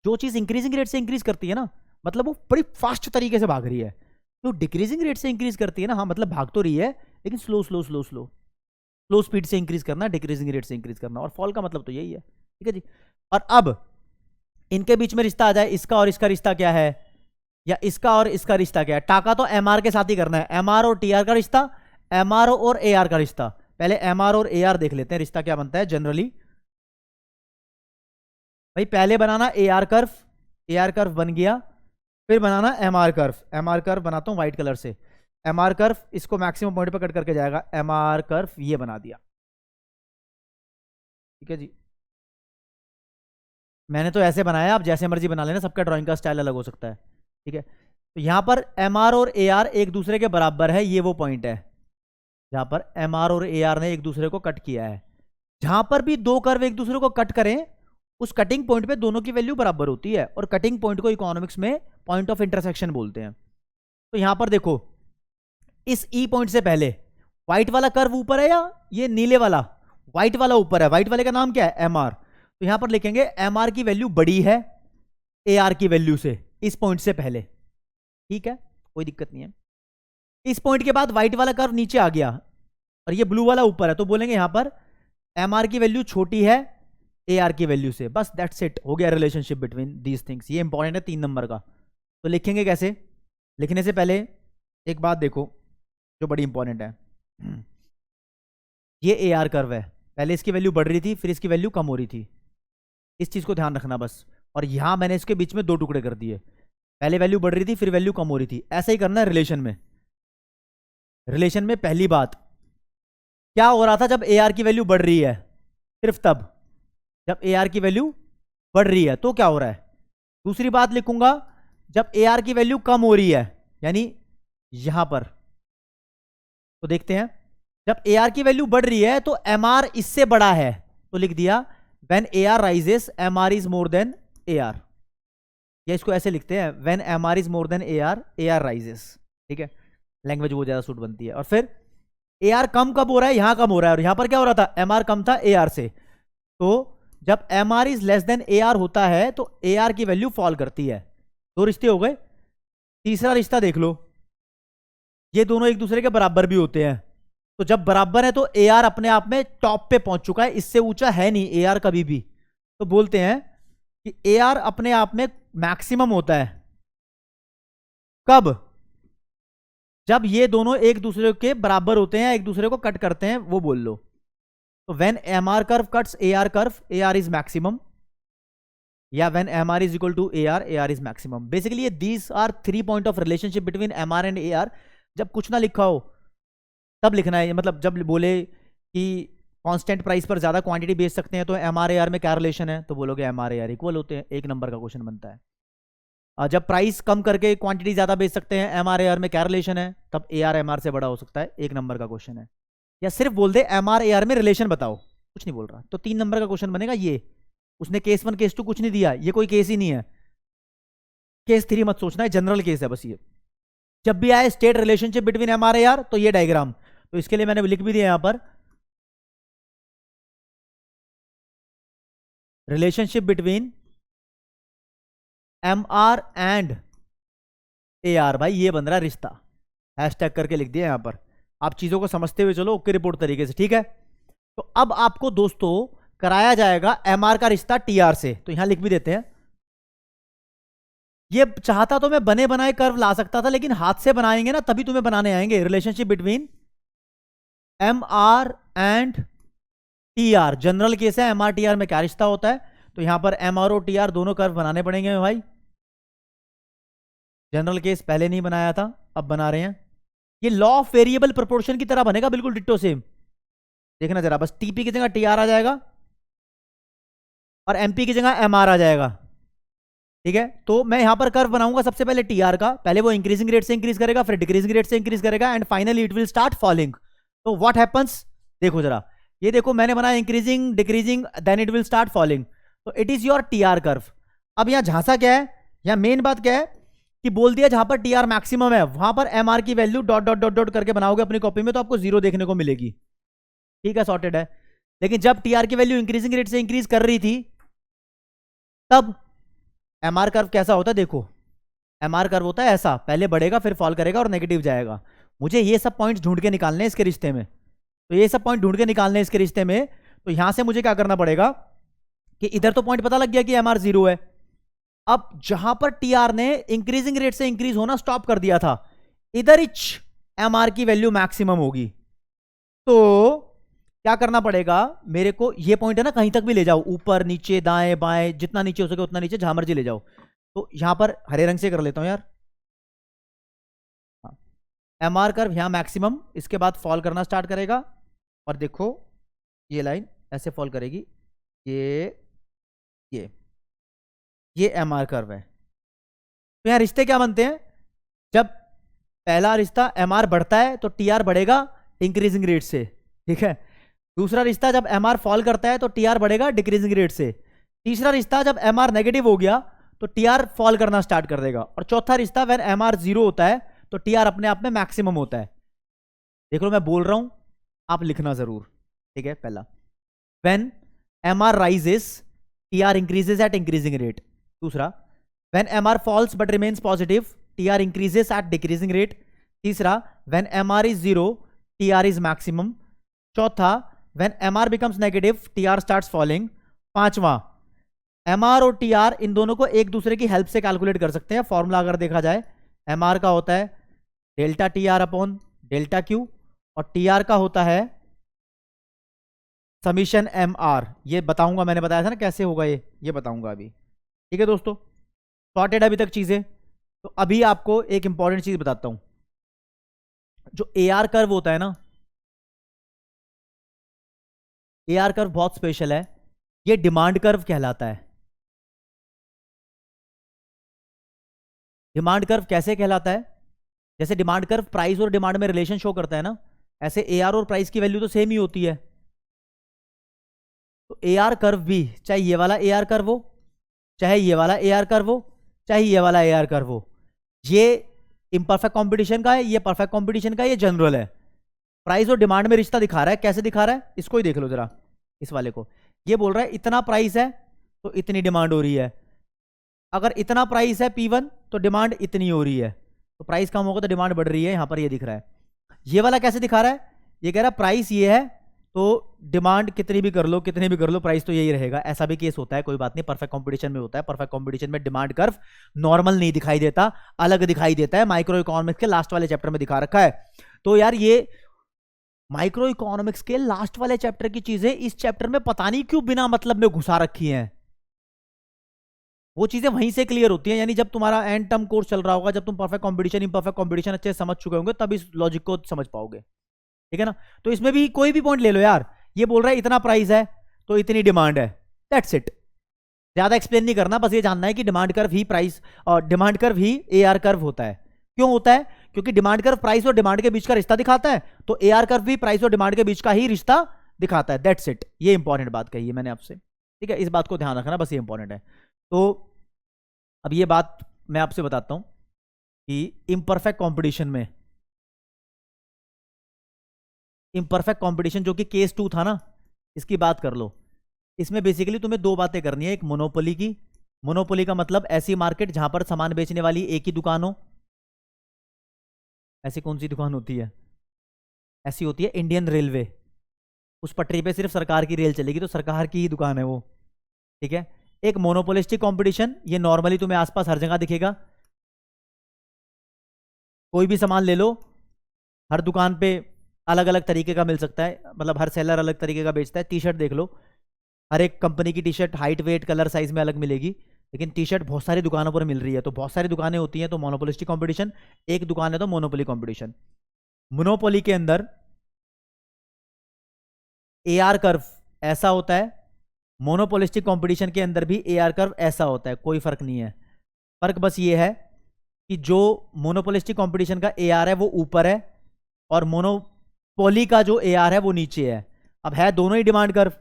जो चीज इंक्रीजिंग रेट से इंक्रीज करती है ना, मतलब वो बड़ी फास्ट तरीके से भाग रही है। जो डिक्रीजिंग रेट से इंक्रीज करती है ना, हाँ मतलब भाग तो रही है, लेकिन slow slow slow slow slow speed से इंक्रीज करना, डिक्रीजिंग रेट से इंक्रीज करना, और फॉल का मतलब तो यही है। ठीक है जी। और अब इनके बीच में रिश्ता आ जाए, इसका और इसका रिश्ता क्या है, या इसका और इसका रिश्ता क्या है। टाका तो एमआर के साथ ही करना है, एमआर और टीआर का रिश्ता, एमआर और एआर का रिश्ता। पहले एमआर और एआर देख लेते हैं, रिश्ता क्या बनता है जनरली। भाई पहले बनाना एआर कर्व, एआर कर्व बन गया, फिर बनाना एमआर कर्व। एमआर कर्व बनाता हूं व्हाइट कलर से, एमआर कर्व इसको मैक्सिमम पॉइंट पर कट करके जाएगा, एमआर कर्व ये बना दिया। ठीक है जी, मैंने तो ऐसे बनाया, आप जैसे मर्जी बना लेना, सबका ड्राइंग का स्टाइल अलग हो सकता है। ठीक है, तो यहां पर एमआर और एआर एक दूसरे के बराबर है, ये वो पॉइंट है जहां पर एमआर और एआर ने एक दूसरे को कट किया है। जहां पर भी 2 कर्व एक दूसरे को कट करें, उस कटिंग पॉइंट पे दोनों की वैल्यू बराबर होती है, और कटिंग पॉइंट को इकोनॉमिक्स में पॉइंट ऑफ इंटरसेक्शन बोलते हैं। तो यहां पर देखो, इस ई पॉइंट से पहले व्हाइट वाला कर्व ऊपर है, या ये नीले वाला व्हाइट वाला ऊपर है, व्हाइट वाले का नाम क्या है एमआर। तो यहां पर लिखेंगे एमआर की वैल्यू बड़ी है एआर की वैल्यू से, इस पॉइंट से पहले। ठीक है, कोई दिक्कत नहीं है। इस पॉइंट के बाद व्हाइट वाला कर्व नीचे आ गया और ये ब्लू वाला ऊपर है, तो बोलेंगे यहां पर एमआर की वैल्यू छोटी है ए आर की वैल्यू से, बस दैट्स इट, हो गया रिलेशनशिप बिटवीन दीज थिंग्स। ये इंपॉर्टेंट है 3 नंबर का। तो लिखेंगे कैसे? लिखने से पहले एक बात देखो जो बड़ी इंपॉर्टेंट है। ये ए आर कर्व है, पहले इसकी वैल्यू बढ़ रही थी, फिर इसकी वैल्यू कम हो रही थी, इस चीज को ध्यान रखना बस। और यहां मैंने इसके बीच में 2 टुकड़े कर दिए, पहले वैल्यू बढ़ रही थी, फिर वैल्यू कम हो रही थी। ऐसा ही करना है रिलेशन में। रिलेशन में पहली बात क्या हो रहा था, जब ए आर की वैल्यू बढ़ रही है, सिर्फ तब जब ए आर की वैल्यू बढ़ रही है तो क्या हो रहा है। दूसरी बात लिखूंगा, जब ए आर की वैल्यू कम हो रही है, यानी यहां पर, तो देखते हैं जब ए आर की वैल्यू बढ़ रही है तो एम आर इससे बड़ा है, तो लिख दिया when A R rises M R is more than A R, या इसको ऐसे लिखते हैं when M R is more than A R rises. ठीक है, लैंग्वेज वो ज्यादा सूट बनती है। और फिर ए आर कम कब हो रहा है, यहां कम हो रहा है, और यहां पर क्या हो रहा था, एम आर कम था ए आर से। तो जब M R is less than A R होता है तो ए आर की वैल्यू फॉल करती है। 2 रिश्ते हो गए। तीसरा रिश्ता देख लो, ये दोनों एक दूसरे के बराबर भी होते हैं, तो जब बराबर है तो ए आर अपने आप में टॉप पे पहुंच चुका है, इससे ऊंचा है नहीं ए आर कभी भी। तो बोलते हैं कि ए आर अपने आप में मैक्सिमम होता है कब, जब ये दोनों एक दूसरे के बराबर होते हैं, एक दूसरे को कट करते हैं, वो बोल लो। तो when M R curve cuts A R curve, A R is maximum, या when M R is equal to A R is maximum. Basically ये these are 3 point of relationship between M R and A R. जब कुछ ना लिखा हो तब लिखना है, मतलब जब बोले कि कांस्टेंट प्राइस पर ज्यादा क्वांटिटी बेच सकते हैं तो एम आर ए आर में क्या रिलेशन है, तो बोलोगे M R A R equal होते हैं, 1 नंबर का क्वेश्चन बनता है। जब प्राइस कम करके क्वांटिटी ज्यादा बेच सकते हैं एम आर ए आर में क्या रिलेशन है, तब ए आर एम आर से बड़ा हो सकता है, 1 नंबर का क्वेश्चन है। या सिर्फ बोल दे एम आर ए आर में रिलेशन बताओ, कुछ नहीं बोल रहा, तो 3 नंबर का क्वेश्चन बनेगा ये। उसने केस 1 केस 2 कुछ नहीं दिया, ये कोई केस ही नहीं है। केस 3 मत सोचना है, जनरल केस है बस ये। जब भी आए state relationship between M R A R, तो ये डायग्राम, तो इसके लिए मैंने लिख भी दिया यहां पर, relationship between M R and A R. भाई ये बन रहा है रिश्ता, हैशटैग करके लिख दिया यहां पर। आप चीजों को समझते हुए चलो, ओके रिपोर्ट तरीके से, ठीक है। तो अब आपको दोस्तों कराया जाएगा एम आर का रिश्ता टी आर से, तो यहां लिख भी देते हैं। ये चाहता तो मैं बने बनाए कर्व ला सकता था, लेकिन हाथ से बनाएंगे ना तभी तुम्हें बनाने आएंगे। Relationship between M R and T R, general case है, एम आर टी आर में क्या रिश्ता होता है, तो यहां पर एम आर और टी आर दोनों कर्व बनाने पड़ेंगे भाई। जनरल केस पहले नहीं बनाया था, अब बना रहे हैं। ये लॉ ऑफ वेरिएबल प्रोपोर्शन की तरह बनेगा, बिल्कुल डिट्टो सेम। देखना जरा, बस टीपी की जगह टी आर आ जाएगा और एमपी की जगह एम आर आ जाएगा, ठीक है। तो मैं यहां पर कर्व बनाऊंगा सबसे पहले टी आर का, पहले वो इंक्रीजिंग रेट से इंक्रीज करेगा, फिर डिक्रीजिंग रेट से इंक्रीज करेगा, and finally it will start falling. तो व्हाट हैपेंस, देखो जरा, ये देखो मैंने बनाया increasing decreasing then it will start falling, तो it is your T R curve. अब यहां झांसा क्या है, यहां मेन बात क्या है कि बोल दिया जहां पर टी आर मैक्सिमम है वहां पर एम आर की value dot dot dot dot करके बनाओगे अपनी कॉपी में, तो आपको 0 देखने को मिलेगी, ठीक है, सॉर्टेड है। लेकिन जब टी आर की वैल्यू इंक्रीजिंग रेट से इंक्रीज कर रही थी, तब एम आर कर्व कैसा होता है, देखो एम आर कर्व होता है ऐसा, पहले बढ़ेगा फिर फॉल करेगा और नेगेटिव जाएगा। मुझे ये सब पॉइंट्स ढूंढ के निकालने हैं इसके रिश्ते में, तो ये सब पॉइंट ढूंढ के निकालने हैं इसके रिश्ते में। तो यहां से मुझे क्या करना पड़ेगा कि इधर तो पॉइंट पता लग गया कि एम आर 0 है। अब जहां पर टी आर ने इंक्रीजिंग रेट से इंक्रीज होना स्टॉप कर दिया था, इधर इच एम आर की वैल्यू मैक्सिमम होगी। तो क्या करना पड़ेगा मेरे को, ये पॉइंट है ना, कहीं तक भी ले जाओ, ऊपर नीचे दाएं बाएं, जितना नीचे हो सके उतना नीचे, जहां मर्जी ले जाओ। तो यहां पर हरे रंग से कर लेता हूं यार, एम आर कर्व यहां मैक्सिमम, इसके बाद फॉल करना स्टार्ट करेगा, और देखो ये लाइन ऐसे फॉल करेगी, ये एम आर कर्व है। तो यहां रिश्ते क्या बनते हैं, जब पहला रिश्ता एम आर बढ़ता है तो टी आर बढ़ेगा इंक्रीजिंग रेट से, ठीक है। दूसरा रिश्ता जब एम आर फॉल करता है तो टी आर बढ़ेगा डिक्रीजिंग रेट से। तीसरा रिश्ता जब एम आर नेगेटिव हो गया तो टी आर फॉल करना स्टार्ट कर देगा। और चौथा रिश्ता व्हेन एम आर 0 होता है तो टी आर अपने आप में मैक्सिमम होता है। देख लो मैं बोल रहा हूं, आप लिखना जरूर, ठीक है। पहला when M R rises T R increases at increasing rate. दूसरा when M R falls but remains positive T R increases at decreasing rate. तीसरा when M R is 0 T R is maximum. चौथा when M R becomes negative T R starts falling. पांचवा, MR और TR इन दोनों को एक दूसरे की हेल्प से कैलकुलेट कर सकते हैं। फॉर्मूला अगर देखा जाए, एमआर का होता है delta TR upon delta Q और टीआर का होता है समीशन एम आर। ये बताऊंगा, मैंने बताया था ना कैसे होगा ये बताऊंगा अभी। ठीक है दोस्तों, सॉर्टेड अभी तक चीजें। तो अभी आपको एक इंपॉर्टेंट चीज बताता हूं। जो ए आर कर्व होता है ना, ए आर कर्व बहुत स्पेशल है। ये डिमांड कर्व कहलाता है। डिमांड कर्व कैसे कहलाता है? जैसे डिमांड कर्व प्राइस और डिमांड में रिलेशन शो करता है ना, ऐसे ए आर और प्राइस की वैल्यू तो सेम ही होती है। तो ए आर कर्व भी, चाहे ये वाला ए आर कर्व हो, चाहे ये वाला ए आर कर्व हो, चाहे ये वाला ए आर कर्व हो, ये इम्परफेक्ट कंपटीशन का है, ये परफेक्ट कंपटीशन का है, ये जनरल है। प्राइस और डिमांड में रिश्ता दिखा रहा है। कैसे दिखा रहा है? इसको ही देख लो जरा, इस वाले को। ये बोल रहा है इतना प्राइस है तो इतनी डिमांड हो रही है। अगर इतना प्राइस है P1 तो डिमांड इतनी हो रही है। तो प्राइस कम होगा तो डिमांड बढ़ रही है, यहां पर ये दिख रहा है। ये वाला कैसे दिखा रहा है? ये कह रहा है प्राइस ये है तो डिमांड कितनी भी कर लो, कितनी भी कर लो, प्राइस तो यही रहेगा। ऐसा भी केस होता है, कोई बात नहीं, परफेक्ट कंपटीशन में होता है। परफेक्ट कंपटीशन में डिमांड कर्व नॉर्मल नहीं दिखाई देता, अलग दिखाई देता है। माइक्रो इकोनॉमिक्स के लास्ट वाले चैप्टर में दिखा रखा है। तो यार ये माइक्रो इकोनॉमिक्स के लास्ट वाले चैप्टर की चीजें इस चैप्टर में पता नहीं क्यों बिना मतलब में घुसा रखी हैं। वो चीजें वहीं से क्लियर होती हैं, यानी जब तुम्हारा एंड टर्म कोर्स चल रहा होगा, जब तुम परफेक्ट कंपटीशन, इम्परफेक्ट कंपटीशन अच्छे से समझ चुके होंगे, तब इस लॉजिक को समझ पाओगे। ठीक है ना? तो इसमें भी कोई भी पॉइंट ले लो यार। ये बोल रहा है इतना प्राइस है तो इतनी डिमांड है, दैट्स इट। ज्यादा एक्सप्लेन नहीं करना, बस ये जानना है कि डिमांड कर्व ही प्राइस और डिमांड कर्व ही ए आर कर्व होता है। क्यों होता है? क्योंकि डिमांड कर्व प्राइस और डिमांड के बीच का रिश्ता दिखाता है, तो ए आर कर्व भी प्राइस और डिमांड के बीच का ही रिश्ता दिखाता है, दैट्स इट। ये इंपॉर्टेंट बात कही है मैंने आपसे। ठीक है, इस बात को ध्यान रखना, बस ये इंपॉर्टेंट है। तो अब ये बात मैं आपसे बताता हूं कि इम्परफेक्ट कंपटीशन में, इम्परफेक्ट कंपटीशन जो कि केस 2 था ना, इसकी बात कर लो। इसमें बेसिकली तुम्हें दो बातें करनी है। एक मोनोपोली की, मोनोपोली का मतलब ऐसी मार्केट जहां पर सामान बेचने वाली एक ही दुकान हो। ऐसी कौन सी दुकान होती है? ऐसी होती है इंडियन रेलवे। उस पटरी पे सिर्फ सरकार की रेल चलेगी, तो सरकार की ही दुकान है वो। ठीक है। एक मोनोपोलिस्टिक कंपटीशन, ये नॉर्मली तुम्हें आसपास हर जगह दिखेगा। कोई भी सामान ले लो, हर दुकान पे अलग अलग तरीके का मिल सकता है, मतलब हर सेलर अलग तरीके का बेचता है। टी शर्ट देख लो, हर एक कंपनी की T shirt height, weight, colour, size में अलग मिलेगी, लेकिन टी शर्ट बहुत सारी दुकानों पर मिल रही है। तो बहुत सारी दुकानें होती हैं तो मोनोपोलिस्टिक कंपटीशन, एक दुकान है तो मोनोपोली कंपटीशन। मोनोपोली के अंदर ए आर कर्व ऐसा होता है, मोनोपोलिस्टिक कंपटीशन के अंदर भी ए आर कर्व ऐसा होता है, कोई फर्क नहीं है। फर्क बस ये है कि जो मोनोपोलिस्टिक कंपटीशन का ए आर है वो ऊपर है और मोनोपोली का जो ए आर है वो नीचे है। अब है दोनों ही डिमांड कर्व,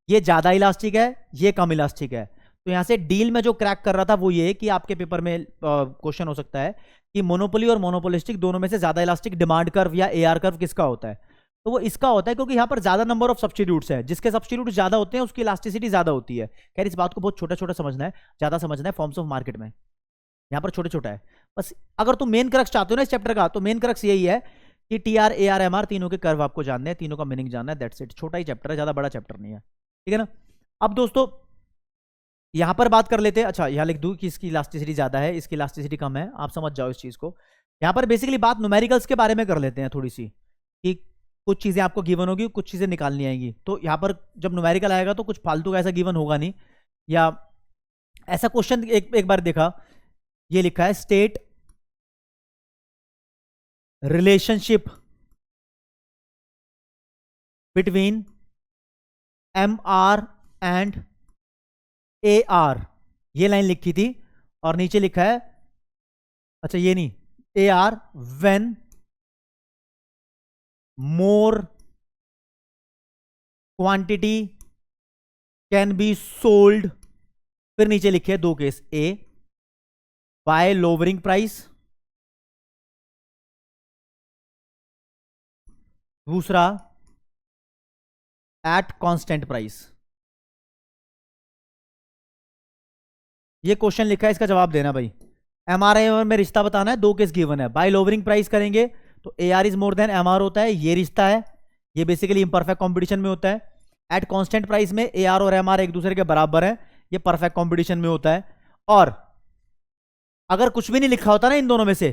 ये ज्यादा इलास्टिक है, ये कम इलास्टिक है। तो यहां से डील में जो क्रैक कर रहा था वो ये कि आपके पेपर में क्वेश्चन हो सकता है कि मोनोपोली और मोनोपोलिस्टिक दोनों में से ज्यादा इलास्टिक डिमांड कर्व या ए आर कर्व किसका होता है? तो वो इसका होता है, क्योंकि यहां पर ज्यादा नंबर ऑफ सब्स्टिट्यूट्स है, जिसके सब्स्टिट्यूट ज्यादा होते हैं उसकी इलास्टिसिटी ज्यादा होती है। खैर इस बात को बहुत छोटा छोटा समझना है, ज्यादा समझना है फॉर्म्स ऑफ मार्केट में, यहां पर छोटे छोटा है बस। अगर तुम मेन क्रक्स चाहते हो ना इस चैप्टर का, तो मेन क्रक्स यही है कि T R, A R, M R तीनों के कर्व आपको जानने हैं, तीनों का मीनिंग जानना है, दैट्स इट। छोटा ही चैप्टर है, ज्यादा बड़ा चैप्टर नहीं है। ठीक है ना? अब दोस्तों यहां पर बात कर लेते हैं। अच्छा यहां लिख दूं कि इसकी इलास्टिसिटी ज्यादा है, इसकी इलास्टिसिटी कम है, आप समझ जाओ इस चीज को। यहां पर बेसिकली बात न्यूमेरिकल्स के बारे में कर लेते हैं थोड़ी सी, कि कुछ चीजें आपको गिवन होगी, कुछ चीजें निकालनी आएंगी। तो यहां पर जब न्यूमेरिकल आएगा तो कुछ फालतू का ऐसा गिवन होगा नहीं, या ऐसा क्वेश्चन एक बार देखा, ये लिखा है state relationship between M R and A R, ये लाइन लिखी थी, और नीचे लिखा है, अच्छा ये नहीं, A R when more quantity can be sold. फिर नीचे लिखे हैं दो case, A by lowering price, दूसरा एट कांस्टेंट प्राइस। ये क्वेश्चन लिखा है, इसका जवाब देना भाई। एम आर आई में रिश्ता बताना है, दो केस गिवन है। बाय लोअरिंग प्राइस करेंगे तो A R is more than M R होता है, ये रिश्ता है, ये बेसिकली इम्परफेक्ट कंपटीशन में होता है। एट कांस्टेंट प्राइस में AR और MR एक दूसरे के बराबर है, ये परफेक्ट कंपटीशन में होता है। और अगर कुछ भी नहीं लिखा होता ना इन दोनों में से,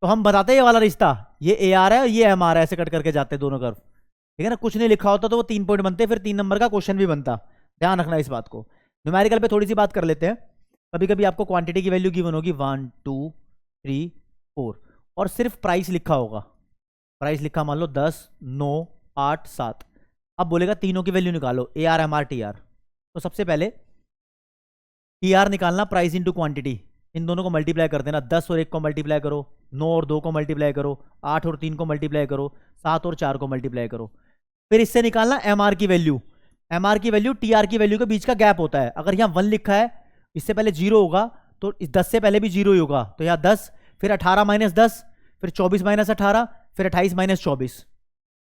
तो हम बताते हैं ये वाला रिश्ता, ये AR है और ये MR है, ऐसे कट करके जाते हैं दोनों कर्व, ठीक है ना। कुछ नहीं लिखा होता तो वो 3 पॉइंट बनते, फिर 3 नंबर का क्वेश्चन भी बनता। ध्यान रखना इस बात को। न्यूमेरिकल पे थोड़ी सी बात कर लेते हैं। कभी कभी आपको क्वांटिटी की वैल्यू गिवन होगी 1 2 3 4 और सिर्फ प्राइस लिखा होगा। प्राइस लिखा मान लो 10 9 8 7। अब बोलेगा तीनों की वैल्यू निकालो, AR MR TR। तो सबसे पहले TR निकालना, प्राइस इंटू क्वांटिटी, इन दोनों को मल्टीप्लाई कर देना। 10 और 1 को मल्टीप्लाई करो, 9 और 2 को मल्टीप्लाई करो, 8 और 3 को मल्टीप्लाई करो, 7 और 4 को मल्टीप्लाई करो। फिर इससे निकालना MR की वैल्यू। MR की वैल्यू TR की वैल्यू के बीच का गैप होता है। अगर यहाँ 1 लिखा है, इससे पहले 0 होगा, तो 10 से पहले भी 0 ही होगा, तो यहाँ 10, फिर 18 माइनस 10, फिर 24 माइनस 18, फिर 28 माइनस 24।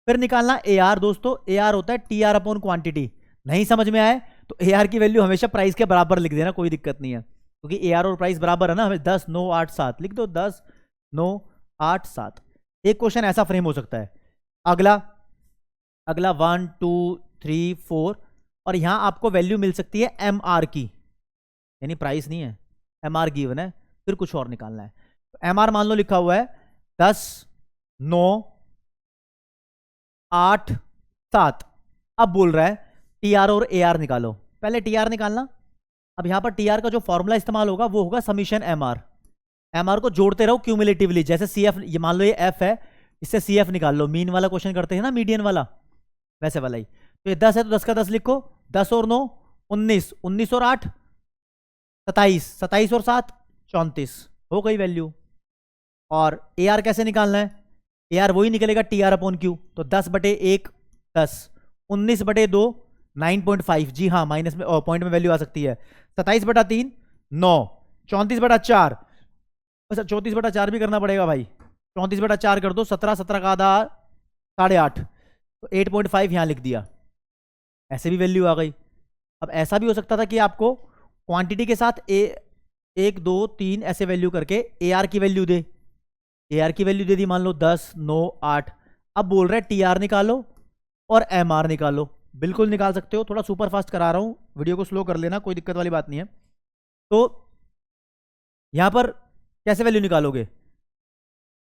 फिर निकालना AR दोस्तों, AR होता है TR अपॉन क्वांटिटी। नहीं समझ में आए तो AR की वैल्यू हमेशा प्राइस के बराबर लिख देना, कोई दिक्कत नहीं है, क्योंकि AR और प्राइस बराबर है ना। हमें 10 9 8 7 लिख दो, 10 9 8 7। एक क्वेश्चन ऐसा फ्रेम हो सकता है। अगला 1 2 3 4 और यहां आपको वैल्यू मिल सकती है MR की, यानी प्राइस नहीं है, MR गिवन है, फिर कुछ और निकालना है। तो MR मान लो लिखा हुआ है 10 9 8 7। अब बोल रहा है TR और AR निकालो। पहले TR निकालना। अब यहां पर TR का जो फॉर्मूला इस्तेमाल होगा वो होगा समीशन MR को जोड़ते रहो क्यूमुलेटिवली। जैसे CF, ये मान लो ये F है, इससे CF निकाल लो। मीन वाला क्वेश्चन करते हैं ना, मीडियन वाला, वैसे वाला ही। तो ये 10 है तो 10 का 10 लिखो, 10 और 9 19, 19 और 8 27, 27 और 7 34, हो गई वैल्यू। और AR कैसे निकालना है? AR वही निकलेगा TR अपॉन Q। तो 10 बटे 1 10, 19 बटे 2 9.5, जी हाँ माइनस में पॉइंट में वैल्यू आ सकती है। 27 बटा 3 9, 34 बटा 4, अच्छा 34 बटा 4 भी करना पड़ेगा भाई, 34 बटा 4 कर दो, 17, 17 का आधा 8.5, तो 8.5 यहां लिख दिया, ऐसे भी वैल्यू आ गई। अब ऐसा भी हो सकता था कि आपको क्वांटिटी के साथ 1 2 3 ऐसे वैल्यू करके AR की वैल्यू दे। AR की वैल्यू दे दी मान लो 10 9 8। अब बोल रहे हैं TR निकालो और MR निकालो। बिल्कुल निकाल सकते हो, थोड़ा सुपर फास्ट करा रहा हूं, वीडियो को स्लो कर लेना, कोई दिक्कत वाली बात नहीं है। तो यहां पर कैसे वैल्यू निकालोगे?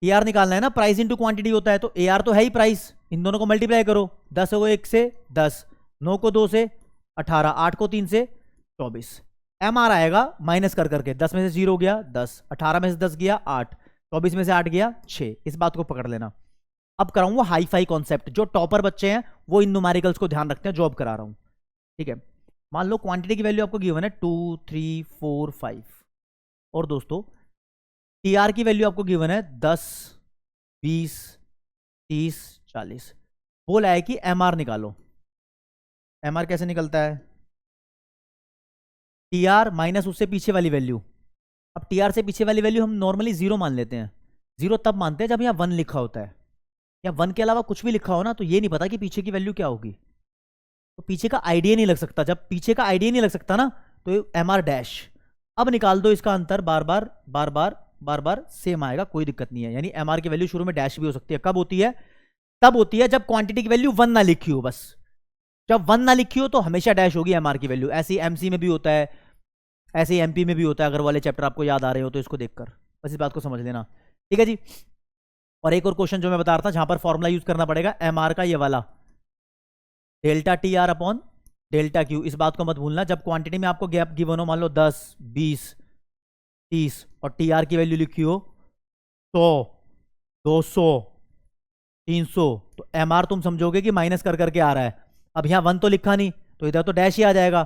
TR निकालना है ना, प्राइस इंटू क्वांटिटी होता है, तो AR तो है ही प्राइस, इन दोनों को मल्टीप्लाई करो। 10 को 1 से 10, 9 को 2 से 18, 8 को 3 से 24। MR आएगा माइनस कर करके, 10 में से 0 गया 10, 18 में से 10 गया 8, 24 में से 8 गया 6। इस बात को पकड़ लेना। अब कराऊंगा हाई फाई कॉन्सेप्ट, जो टॉपर बच्चे हैं वो इन न्यूमेरिकल्स को ध्यान रखते हैं, जॉब करा रहा हूं, ठीक है। मान लो क्वांटिटी की वैल्यू आपको गिवन है 2 3 4 5 और दोस्तों TR की वैल्यू आपको गिवन है 10 20 30 40। बोला है कि MR निकालो। MR कैसे निकलता है? TR माइनस उससे पीछे वाली वैल्यू। अब TR से पीछे वाली वैल्यू हम नॉर्मली 0 मान लेते हैं। 0 तब मानते हैं जब यहाँ 1 लिखा होता है, या 1 के अलावा कुछ भी लिखा हो ना, तो ये नहीं पता कि पीछे की वैल्यू क्या होगी, तो पीछे का आइडिया नहीं लग सकता। जब पीछे का आइडिया नहीं लग सकता ना, तो MR डैश। अब निकाल दो इसका अंतर, बार बार बार बार बार बार सेम आएगा, कोई दिक्कत नहीं है। यानी MR की वैल्यू शुरू में डैश भी हो सकती है। कब होती है? तब होती है जब क्वांटिटी की वैल्यू 1 ना लिखी हो। बस जब 1 ना लिखी हो तो हमेशा डैश होगी MR की वैल्यू। ऐसे ही MC में भी होता है, ऐसे ही MP में भी होता है। अगर वाले चैप्टर आपको याद आ रहे हो तो इसको देखकर बस इस बात को समझ लेना, ठीक है जी। और एक और क्वेश्चन जो मैं बता रहा था, जहां पर फॉर्मूला यूज करना पड़ेगा MR का, ये वाला delta TR upon delta Q। इस बात को मत भूलना। जब क्वांटिटी में आपको गैप गिवन हो, मान लो 10 20 30 और TR की वैल्यू लिखी हो 100 200 300, तो MR तुम समझोगे कि माइनस कर करके आ रहा है। अब यहाँ 1 तो लिखा नहीं, तो इधर तो डैश ही आ जाएगा।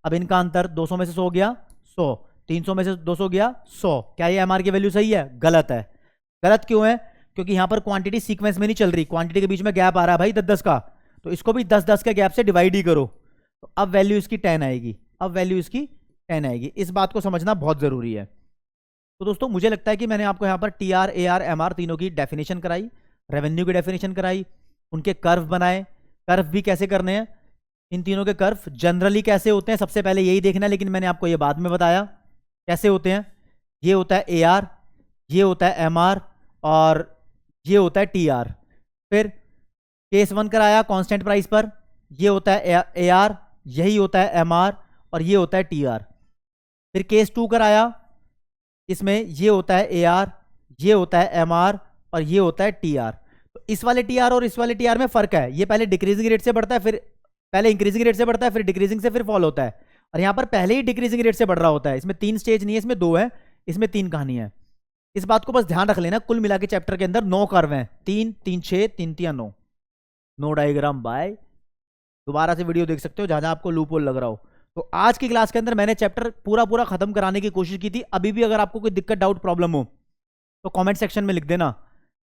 अब इनका अंतर 200 में से 100 गया 100, 300 में से 200 गया 100। क्या ये MR की वैल्यू सही है? गलत है। गलत क्यों है? क्योंकि यहां पर क्वांटिटी सीक्वेंस में नहीं चल रही, क्वांटिटी के बीच में गैप आ रहा है भाई 10 10 का, तो इसको भी 10 10 के गैप से डिवाइड ही करो। तो अब वैल्यू इसकी 10 आएगी, अब वैल्यू इसकी 10 आएगी। इस बात को समझना बहुत जरूरी है। तो दोस्तों मुझे लगता है कि मैंने आपको यहाँ पर TR AR MR तीनों की डेफिनेशन कराई, रेवेन्यू की डेफिनेशन कराई, उनके कर्व बनाए। कर्व भी कैसे करने हैं, इन तीनों के कर्व जनरली कैसे होते हैं सबसे पहले यही देखना है, लेकिन मैंने आपको ये बाद में बताया कैसे होते हैं। ये होता है AR, ये होता है MR और ये होता है TR। फिर केस 1 कराया कांस्टेंट प्राइस पर, ये होता है AR, यही होता है MR और ये होता है TR। फिर केस 2 कराया, इसमें ये होता है AR, ये होता है MR और ये होता है TR। तो इस वाले TR और इस वाले TR में फर्क है, ये पहले डिक्रीजिंग रेट से बढ़ता है, फिर पहले इंक्रीजिंग रेट से बढ़ता है, फिर डिक्रीजिंग से फिर फॉल होता है, और यहां पर पहले ही डिक्रीजिंग रेट से बढ़ रहा होता है। इसमें 3 स्टेज नहीं है, इसमें 2 है, इसमें 3 कहानी है। इस बात को बस ध्यान रख लेना। कुल मिला के चैप्टर के अंदर 9 कर्व हैं, 3 3 6 3 3 9, नो डायग्राम बाय। दोबारा से वीडियो देख सकते हो जहां जहां आपको लूप होल लग रहा हो। तो आज की क्लास के अंदर मैंने चैप्टर पूरा खत्म कराने की कोशिश की थी। अभी भी अगर आपको कोई दिक्कत, डाउट, प्रॉब्लम हो तो कमेंट सेक्शन में लिख देना।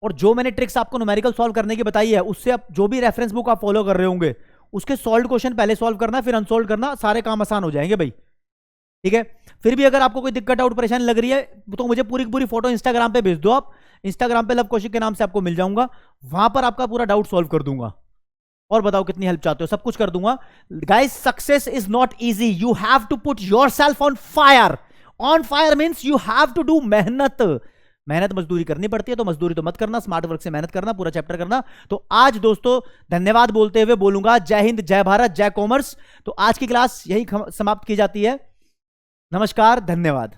और जो मैंने ट्रिक्स आपको न्यूमेरिकल सॉल्व करने की बताई है, उससे आप जो भी रेफरेंस बुक आप फॉलो कर रहे होंगे, उसके सॉल्व क्वेश्चन पहले सॉल्व करना, फिर अनसॉल्व करना, सारे काम आसान हो जाएंगे भाई। ठीक है। फिर भी अगर आपको कोई दिक्कत, डाउट, परेशानी लग रही है तो मुझे पूरी पूरी फोटो इंस्टाग्राम पे भेज दो। आप इंस्टाग्राम पे लव कौशिक के नाम से आपको मिल जाऊंगा, वहां पर आपका पूरा डाउट सॉल्व कर दूंगा। और बताओ कितनी हेल्प चाहते हो, सब कुछ कर दूंगा। Guys, success is not easy, you have to put yourself on fire. On fire means you have to do मेहनत। मेहनत मजदूरी करनी पड़ती है, तो मजदूरी तो मत करना, स्मार्ट वर्क से मेहनत करना, पूरा चैप्टर करना। तो आज दोस्तों धन्यवाद बोलते हुए बोलूंगा, जय हिंद, जय भारत, जय कॉमर्स। तो आज की क्लास यही समाप्त की जाती है। नमस्कार, धन्यवाद।